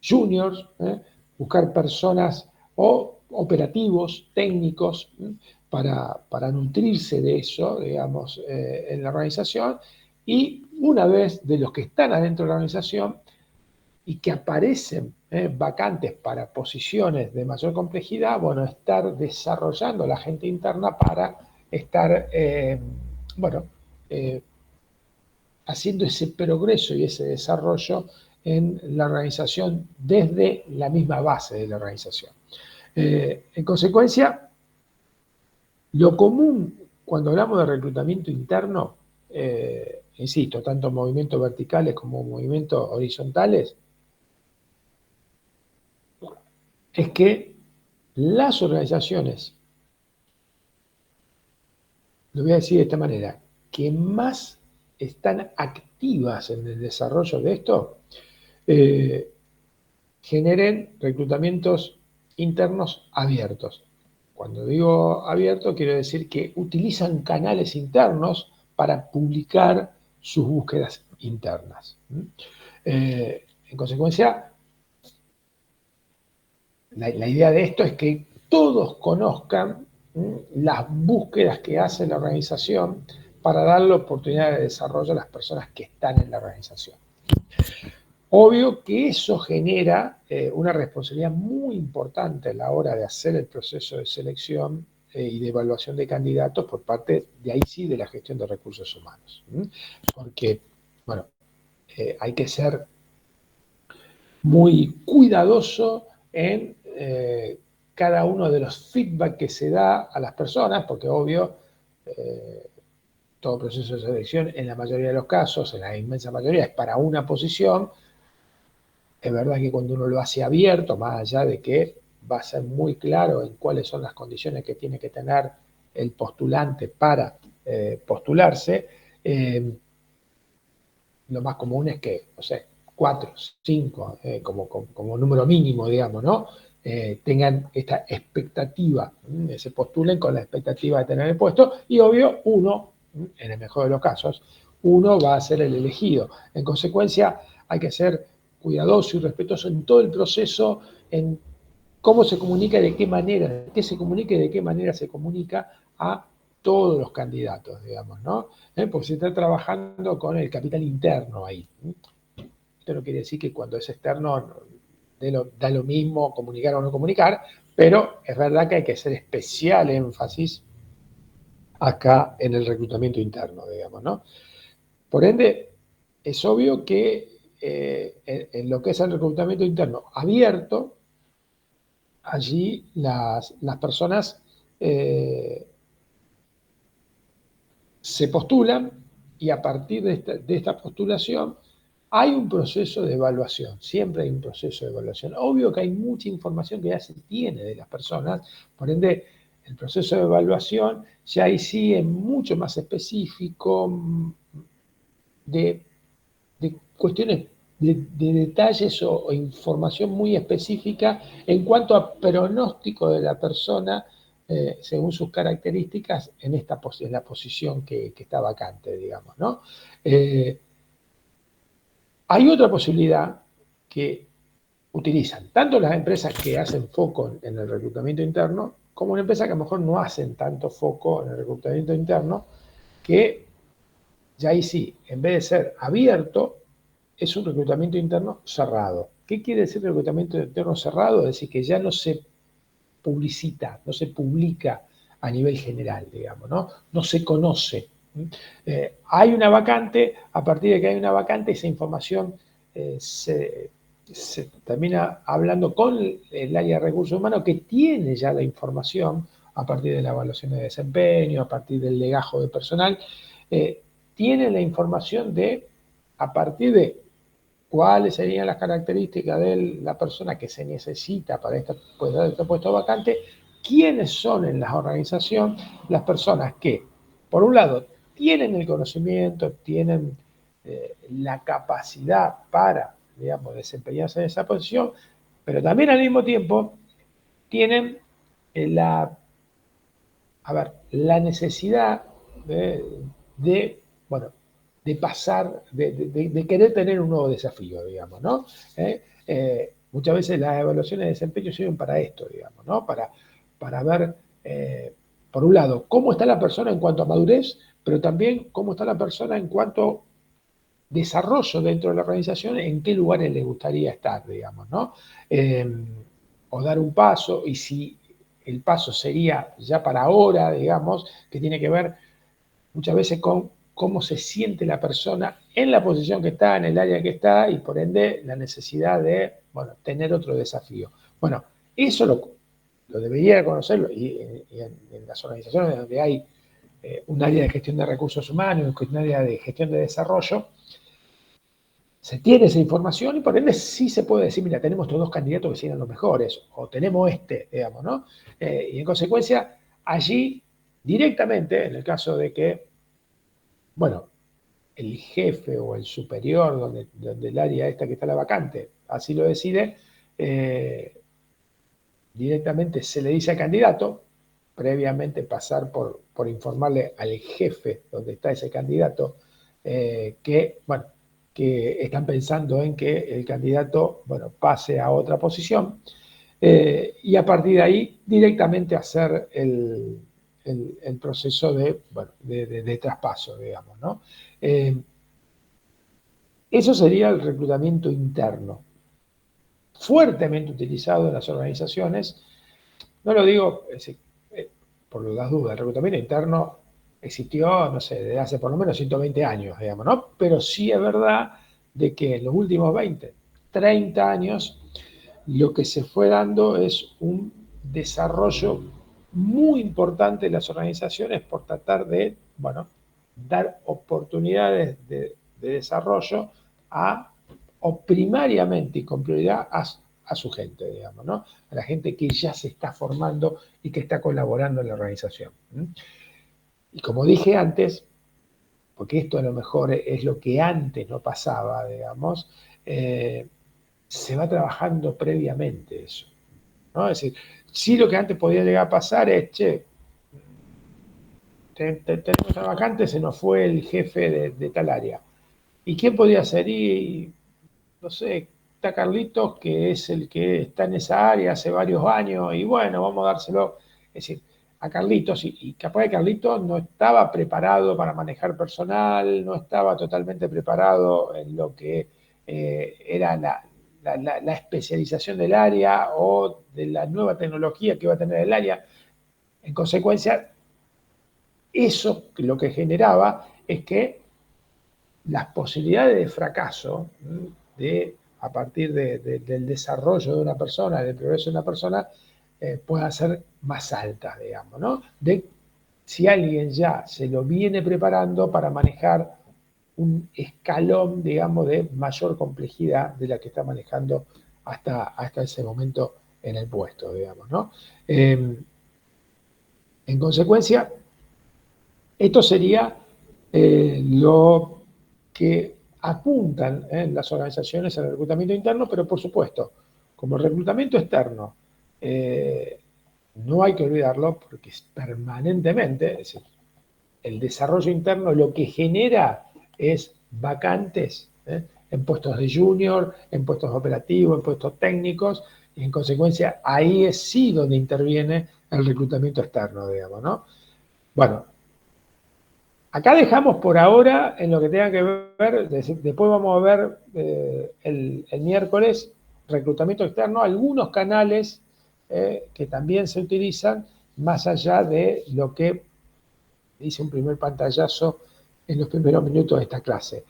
juniors, buscar personas o operativos, técnicos, para nutrirse de eso, digamos, en la organización. Y una vez de los que están adentro de la organización y que aparecen vacantes para posiciones de mayor complejidad, bueno, estar desarrollando la gente interna para estar, haciendo ese progreso y ese desarrollo en la organización desde la misma base de la organización. En consecuencia, lo común cuando hablamos de reclutamiento interno, insisto, tanto movimientos verticales como movimientos horizontales, es que las organizaciones, lo voy a decir de esta manera, que más están activas en el desarrollo de esto, generen reclutamientos internos abiertos. Cuando digo abierto, quiero decir que utilizan canales internos para publicar sus búsquedas internas. En consecuencia, la idea de esto es que todos conozcan las búsquedas que hace la organización para darle oportunidad de desarrollo a las personas que están en la organización. Obvio que eso genera una responsabilidad muy importante a la hora de hacer el proceso de selección y de evaluación de candidatos por parte, de ahí sí, de la gestión de recursos humanos. Porque, bueno, hay que ser muy cuidadoso en cada uno de los feedback que se da a las personas, porque obvio, todo proceso de selección, en la mayoría de los casos, en la inmensa mayoría, es para una posición. Es verdad que cuando uno lo hace abierto, más allá de que va a ser muy claro en cuáles son las condiciones que tiene que tener el postulante para postularse, lo más común es que, no sé, 4, 5, como número mínimo, digamos, ¿no? Tengan esta expectativa, se postulen con la expectativa de tener el puesto, y obvio, uno, en el mejor de los casos, uno va a ser el elegido. En consecuencia, hay que ser cuidadoso y respetuoso en todo el proceso, en cómo se comunica y de qué manera, qué se comunica y de qué manera se comunica a todos los candidatos, digamos, ¿no? Porque se está trabajando con el capital interno ahí. Esto no quiere decir que cuando es externo da lo mismo comunicar o no comunicar, pero es verdad que hay que hacer especial énfasis acá en el reclutamiento interno, digamos, ¿no? Por ende, es obvio que en lo que es el reclutamiento interno abierto, allí las personas se postulan y a partir de esta postulación hay un proceso de evaluación, siempre hay un proceso de evaluación. Obvio que hay mucha información que ya se tiene de las personas, por ende el proceso de evaluación ya ahí sí es mucho más específico, de cuestiones de detalles o información muy específica en cuanto a pronóstico de la persona según sus características en la posición que está vacante, digamos, ¿no? Hay otra posibilidad que utilizan tanto las empresas que hacen foco en el reclutamiento interno como las empresas que a lo mejor no hacen tanto foco en el reclutamiento interno, que ya ahí sí, en vez de ser abierto, es un reclutamiento interno cerrado. ¿Qué quiere decir reclutamiento interno cerrado? Es decir, que ya no se publicita, no se publica a nivel general, digamos, ¿no? No se conoce Hay una vacante, a partir de que hay una vacante, esa información se termina hablando con el área de recursos humanos que tiene ya la información a partir de la evaluación de desempeño, a partir del legajo de personal, tiene la información de, a partir de cuáles serían las características de la persona que se necesita para este puesto vacante, quiénes son en la organización las personas que, por un lado, tienen el conocimiento, tienen la capacidad para, digamos, desempeñarse en esa posición, pero también al mismo tiempo tienen la necesidad bueno, de pasar, de querer tener un nuevo desafío, digamos, ¿no? Muchas veces las evaluaciones de desempeño sirven para esto, digamos, ¿no? Para ver, por un lado, cómo está la persona en cuanto a madurez, pero también cómo está la persona en cuanto a desarrollo dentro de la organización, en qué lugares le gustaría estar, digamos, ¿no? O dar un paso, y si el paso sería ya para ahora, digamos, que tiene que ver muchas veces con cómo se siente la persona en la posición que está, en el área que está, y por ende la necesidad de, bueno, tener otro desafío. Bueno, eso lo debería conocerlo, y en las organizaciones donde hay un área de gestión de recursos humanos, un área de gestión de desarrollo, se tiene esa información y por ende sí se puede decir, mira, tenemos estos dos candidatos que serían los mejores, o tenemos digamos, ¿no? Y en consecuencia, allí directamente, en el caso de que, bueno, el jefe o el superior donde el área esta que está la vacante así lo decide, directamente se le dice al candidato, previamente pasar por informarle al jefe donde está ese candidato, que, bueno, que están pensando en que el candidato, bueno, pase a otra posición, y a partir de ahí directamente hacer el proceso de traspaso, digamos, ¿no? Eso sería el reclutamiento interno, fuertemente utilizado en las organizaciones. No lo digo por las dudas, el reclutamiento interno existió, no sé, desde hace por lo menos 120 años, digamos, ¿no? Pero sí es verdad de que en los últimos 20, 30 años, lo que se fue dando es un desarrollo muy importante de las organizaciones por tratar de, bueno, dar oportunidades de desarrollo o primariamente y con prioridad a su gente, digamos, ¿no? A la gente que ya se está formando y que está colaborando en la organización. Y como dije antes, porque esto a lo mejor es lo que antes no pasaba, digamos, se va trabajando previamente eso, ¿no? Es decir, sí, lo que antes podía llegar a pasar es, che, tenemos una vacante, se nos fue el jefe de tal área. ¿Y quién podía ser? Y no sé, está Carlitos, que es el que está en esa área hace varios años, y bueno, vamos a dárselo. Es decir, a Carlitos, y capaz que Carlitos no estaba preparado para manejar personal, no estaba totalmente preparado en lo que era la especialización del área o de la nueva tecnología que iba a tener el área. En consecuencia, eso lo que generaba es que las posibilidades de fracaso a partir del desarrollo de una persona, del progreso de una persona, puedan ser más altas, digamos, ¿no? De si alguien ya se lo viene preparando para manejar un escalón, digamos, de mayor complejidad de la que está manejando hasta ese momento en el puesto, digamos, ¿no? En consecuencia, esto sería lo que apuntan las organizaciones al reclutamiento interno, pero por supuesto, como el reclutamiento externo, no hay que olvidarlo porque es permanentemente, es decir, el desarrollo interno lo que genera es vacantes en puestos de junior, en puestos operativos, en puestos técnicos, y en consecuencia ahí es sí donde interviene el reclutamiento externo, digamos, ¿no? Bueno, acá dejamos por ahora en lo que tenga que ver, después vamos a ver el miércoles, reclutamiento externo, algunos canales que también se utilizan más allá de lo que, hice un primer pantallazo en los primeros minutos de esta clase.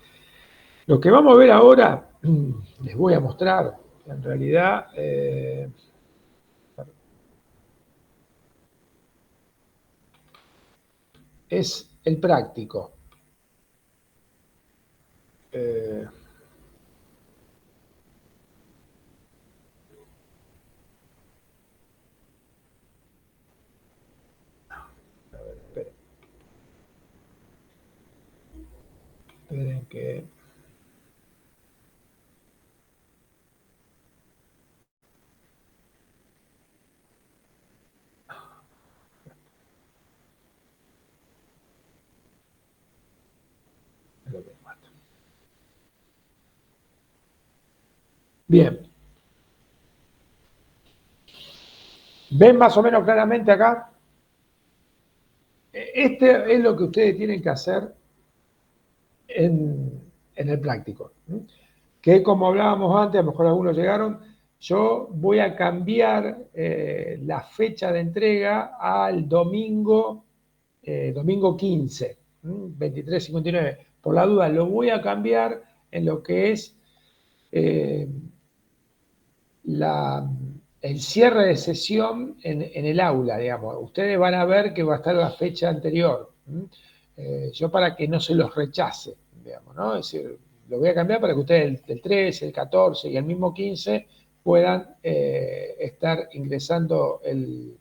Lo que vamos a ver ahora, les voy a mostrar, en realidad, es el práctico. Esperen que... Bien. ¿Ven más o menos claramente acá? Este es lo que ustedes tienen que hacer en el práctico. Que como hablábamos antes, a lo mejor algunos llegaron, yo voy a cambiar la fecha de entrega al domingo 15, 23:59. Por la duda, lo voy a cambiar en lo que es el cierre de sesión en el aula, digamos. Ustedes van a ver que va a estar la fecha anterior. Yo para que no se los rechace, digamos, ¿no? Es decir, lo voy a cambiar para que ustedes el 13, el 14 y el mismo 15 puedan estar ingresando el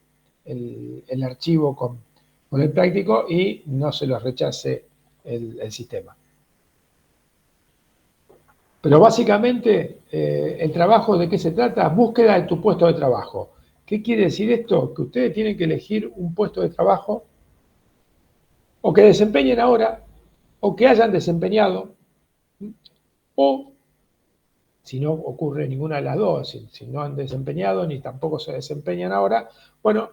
archivo con el práctico y no se los rechace el sistema. Pero básicamente el trabajo, ¿de qué se trata? Búsqueda de tu puesto de trabajo. ¿Qué quiere decir esto? Que ustedes tienen que elegir un puesto de trabajo o que desempeñen ahora o que hayan desempeñado, o si no ocurre ninguna de las dos, si no han desempeñado ni tampoco se desempeñan ahora, bueno,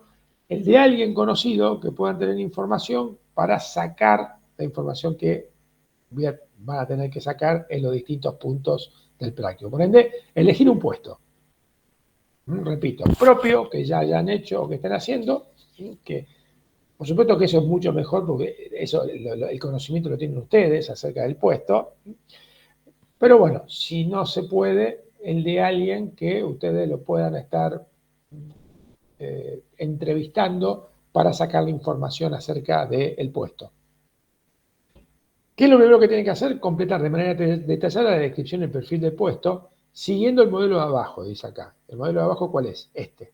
el de alguien conocido que puedan tener información para sacar la información que van a tener que sacar en los distintos puntos del práctico. Por ende, elegir un puesto. Repito, propio, que ya hayan hecho o que estén haciendo, que por supuesto que eso es mucho mejor porque eso, el conocimiento lo tienen ustedes acerca del puesto. Pero bueno, si no se puede, el de alguien que ustedes lo puedan estar entrevistando para sacar la información acerca del puesto. ¿Qué es lo primero que tienen que hacer? Completar de manera detallada la descripción del perfil del puesto, siguiendo el modelo de abajo, dice acá. ¿El modelo de abajo cuál es? Este.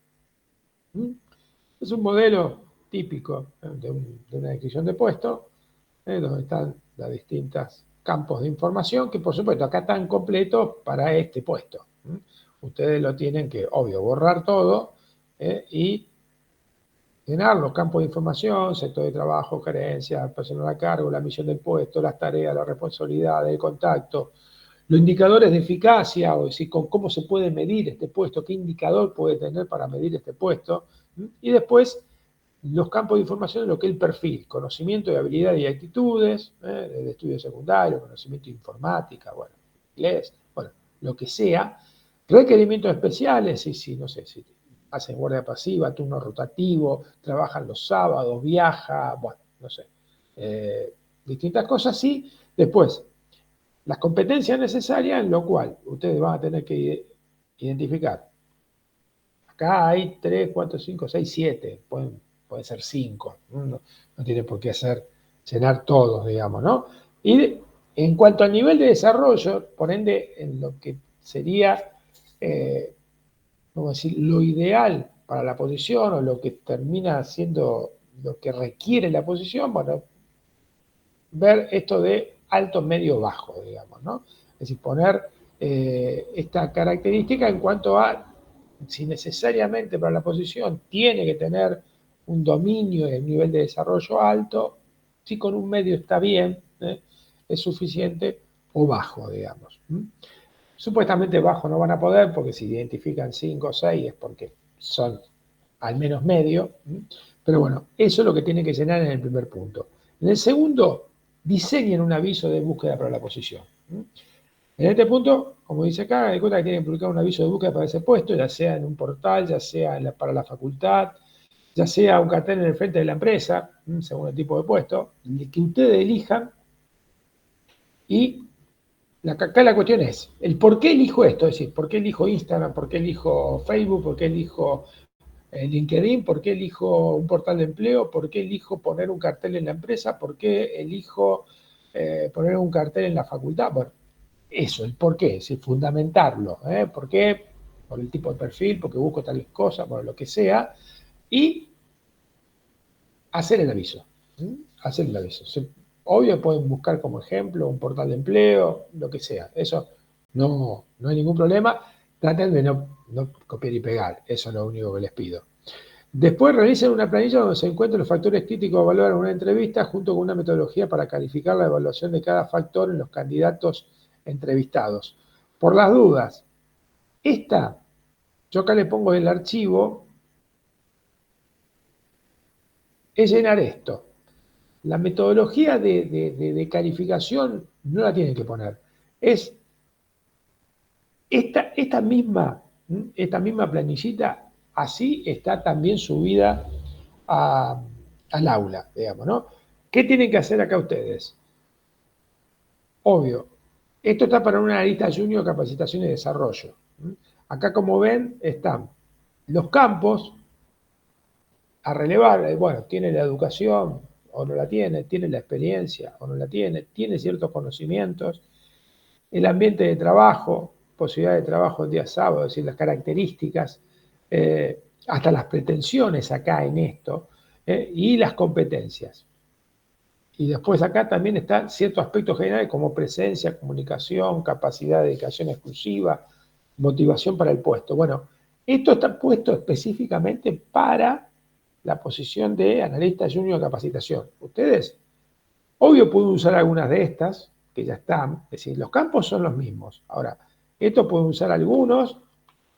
Es un modelo típico de una descripción de puesto, donde están los distintos campos de información, que por supuesto acá están completos para este puesto. Ustedes lo tienen que, obvio, borrar todo y llenar los campos de información, sector de trabajo, gerencia, personal a cargo, la misión del puesto, las tareas, la responsabilidad, el contacto, los indicadores de eficacia, o decir, con cómo se puede medir este puesto, qué indicador puede tener para medir este puesto, y después los campos de información en lo que es el perfil, conocimiento de habilidades y actitudes, de estudio secundario, conocimiento de informática, bueno, inglés, bueno, lo que sea, requerimientos especiales, y no sé, si hacen guardia pasiva, turno rotativo, trabajan los sábados, viaja, bueno, no sé, distintas cosas así. Después, las competencias necesarias, en lo cual ustedes van a tener que identificar. Acá hay 3, 4, 5, 6, 7, pueden ser 5, no tiene por qué llenar todos, digamos, ¿no? Y en cuanto al nivel de desarrollo, por ende, en lo que sería vamos a decir, lo ideal para la posición o lo que termina siendo lo que requiere la posición, bueno, ver esto de alto, medio, bajo, digamos, ¿no? Es decir, poner esta característica en cuanto a si necesariamente para la posición tiene que tener un dominio y un nivel de desarrollo alto, si con un medio está bien, es suficiente, o bajo, digamos. Supuestamente bajo no van a poder, porque si identifican 5 o 6 es porque son al menos medio. Pero bueno, eso es lo que tienen que llenar en el primer punto. En el segundo, diseñen un aviso de búsqueda para la posición. En este punto, como dice acá, hay cuenta que tienen que publicar un aviso de búsqueda para ese puesto, ya sea en un portal, ya sea para la facultad, ya sea un cartel en el frente de la empresa, según el tipo de puesto, que ustedes elijan. Y acá la cuestión es, el por qué elijo esto, es decir, por qué elijo Instagram, por qué elijo Facebook, por qué elijo LinkedIn, por qué elijo un portal de empleo, por qué elijo poner un cartel en la empresa, por qué elijo poner un cartel en la facultad. Bueno, eso, el por qué, es decir, fundamentarlo. ¿Por qué? Por el tipo de perfil, porque busco tales cosas, por lo que sea, y hacer el aviso. Hacer el aviso. Obvio, pueden buscar como ejemplo un portal de empleo, lo que sea. Eso no hay ningún problema. Traten de no copiar y pegar. Eso es lo único que les pido. Después realicen una planilla donde se encuentren los factores críticos a evaluar en una entrevista junto con una metodología para calificar la evaluación de cada factor en los candidatos entrevistados. Por las dudas, yo acá le pongo el archivo, es llenar esto. La metodología de calificación no la tienen que poner. Es esta misma planillita, así está también subida al aula, digamos, ¿no? ¿Qué tienen que hacer acá ustedes? Obvio, esto está para una analista junior, capacitación y desarrollo. Acá, como ven, están los campos a relevar. Bueno, tiene la educación o no la tiene la experiencia o no la tiene ciertos conocimientos, el ambiente de trabajo, posibilidad de trabajo el día sábado, es decir, las características, hasta las pretensiones acá en esto, y las competencias. Y después acá también están ciertos aspectos generales como presencia, comunicación, capacidad de dedicación exclusiva, motivación para el puesto. Bueno, esto está puesto específicamente para la posición de analista junior de capacitación. Ustedes, obvio, pueden usar algunas de estas, que ya están, es decir, los campos son los mismos. Ahora, esto pueden usar algunos,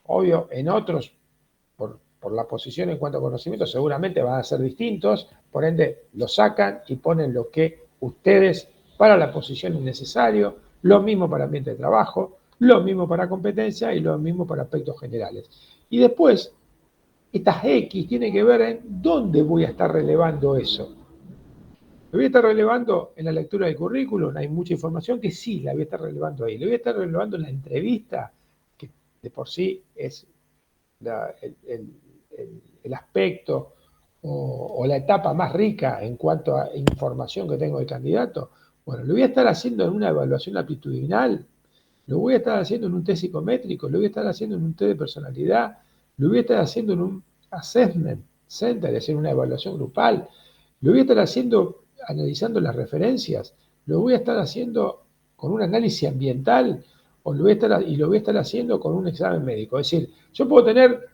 obvio, en otros, por la posición en cuanto a conocimiento, seguramente van a ser distintos, por ende, lo sacan y ponen lo que ustedes para la posición es necesario, lo mismo para ambiente de trabajo, lo mismo para competencia y lo mismo para aspectos generales. Y después, estas X tienen que ver en dónde voy a estar relevando eso. ¿Lo voy a estar relevando en la lectura del currículum? Hay mucha información que sí la voy a estar relevando ahí. ¿Lo voy a estar relevando en la entrevista? Que de por sí es el aspecto o la etapa más rica en cuanto a información que tengo del candidato. Bueno, lo voy a estar haciendo en una evaluación aptitudinal, lo voy a estar haciendo en un test psicométrico, lo voy a estar haciendo en un test de personalidad, lo voy a estar haciendo en un assessment center, es decir, una evaluación grupal, lo voy a estar haciendo analizando las referencias, lo voy a estar haciendo con un análisis ambiental y lo voy a estar haciendo con un examen médico. Es decir, yo puedo tener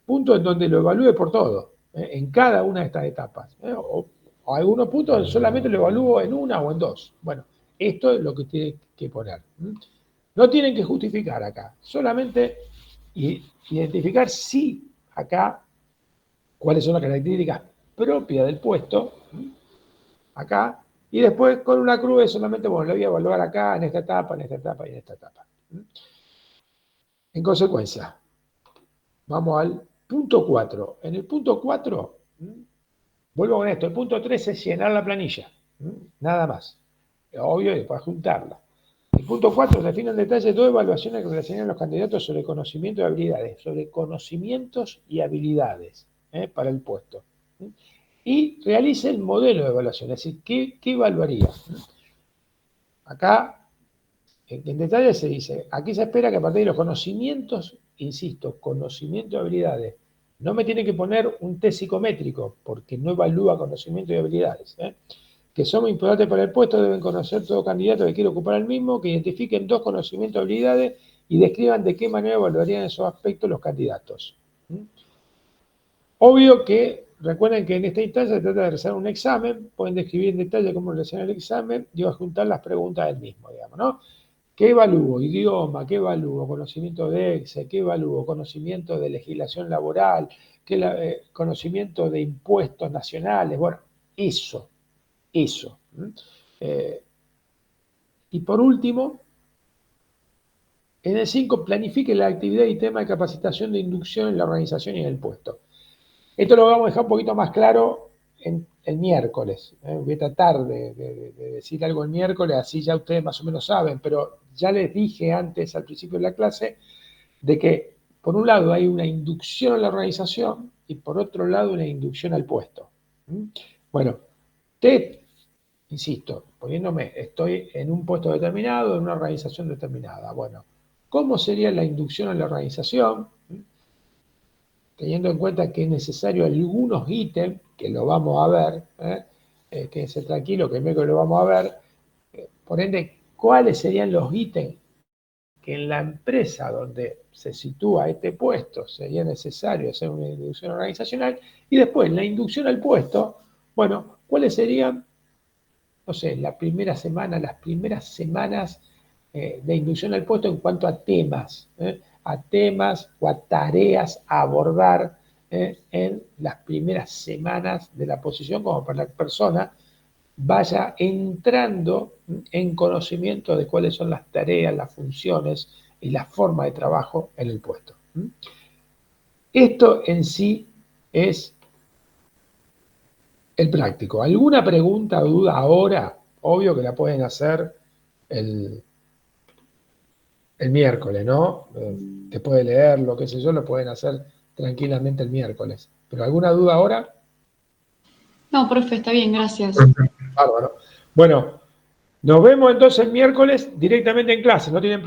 puntos en donde lo evalúe por todo, en cada una de estas etapas. O algunos puntos solamente lo evalúo en una o en dos. Bueno, esto es lo que tiene que poner. No tienen que justificar acá, solamente identificar si acá cuáles son las características propias del puesto, acá, y después con una cruz solamente, bueno, lo voy a evaluar acá, en esta etapa, en esta etapa y en esta etapa. En consecuencia, vamos al punto 4. En el punto 4, vuelvo con esto, el punto 3 es llenar la planilla, nada más. Obvio, y después juntarla. El punto 4 define en detalle dos evaluaciones que relacionan a los candidatos sobre conocimiento y habilidades, sobre conocimientos y habilidades para el puesto. Y realice el modelo de evaluación, es decir, ¿qué evaluaría? Acá, en detalle se dice, aquí se espera que a partir de los conocimientos, insisto, conocimiento y habilidades, no me tiene que poner un test psicométrico, porque no evalúa conocimiento y habilidades, que son muy importantes para el puesto, deben conocer todo candidato que quiere ocupar el mismo, que identifiquen dos conocimientos y habilidades y describan de qué manera evaluarían esos aspectos los candidatos. Obvio que, recuerden que en esta instancia se trata de realizar un examen, pueden describir en detalle cómo realizar el examen y juntar las preguntas del mismo, digamos, ¿no? ¿Qué evalúo? Idioma, ¿qué evalúo? Conocimiento de Excel, ¿qué evalúo? Conocimiento de legislación laboral, conocimiento de impuestos nacionales, bueno, eso. Y por último, en el 5, planifique la actividad y tema de capacitación de inducción en la organización y en el puesto. Esto lo vamos a dejar un poquito más claro el miércoles. Voy a tratar de decir algo el miércoles, así ya ustedes más o menos saben, pero ya les dije antes, al principio de la clase, de que por un lado hay una inducción a la organización y por otro lado una inducción al puesto. Bueno, usted, insisto, poniéndome, estoy en un puesto determinado, en una organización determinada. Bueno, ¿cómo sería la inducción a la organización? Teniendo en cuenta que es necesario algunos ítems, que lo vamos a ver, quédense tranquilo que el miércoles lo vamos a ver, por ende, ¿cuáles serían los ítems que en la empresa donde se sitúa este puesto sería necesario hacer una inducción organizacional? Y después, la inducción al puesto, bueno, ¿cuáles serían, no sé, la primera semana, las primeras semanas de inducción al puesto en cuanto a temas o a tareas a abordar en las primeras semanas de la posición, como para la persona vaya entrando en conocimiento de cuáles son las tareas, las funciones y la forma de trabajo en el puesto. Esto en sí es el práctico. ¿Alguna pregunta o duda ahora? Obvio que la pueden hacer el miércoles, ¿no? Después de leerlo, qué sé yo, lo pueden hacer tranquilamente el miércoles. ¿Pero alguna duda ahora? No, profe, está bien, gracias. Bárbaro. Bueno, nos vemos entonces el miércoles directamente en clase, no tienen problema.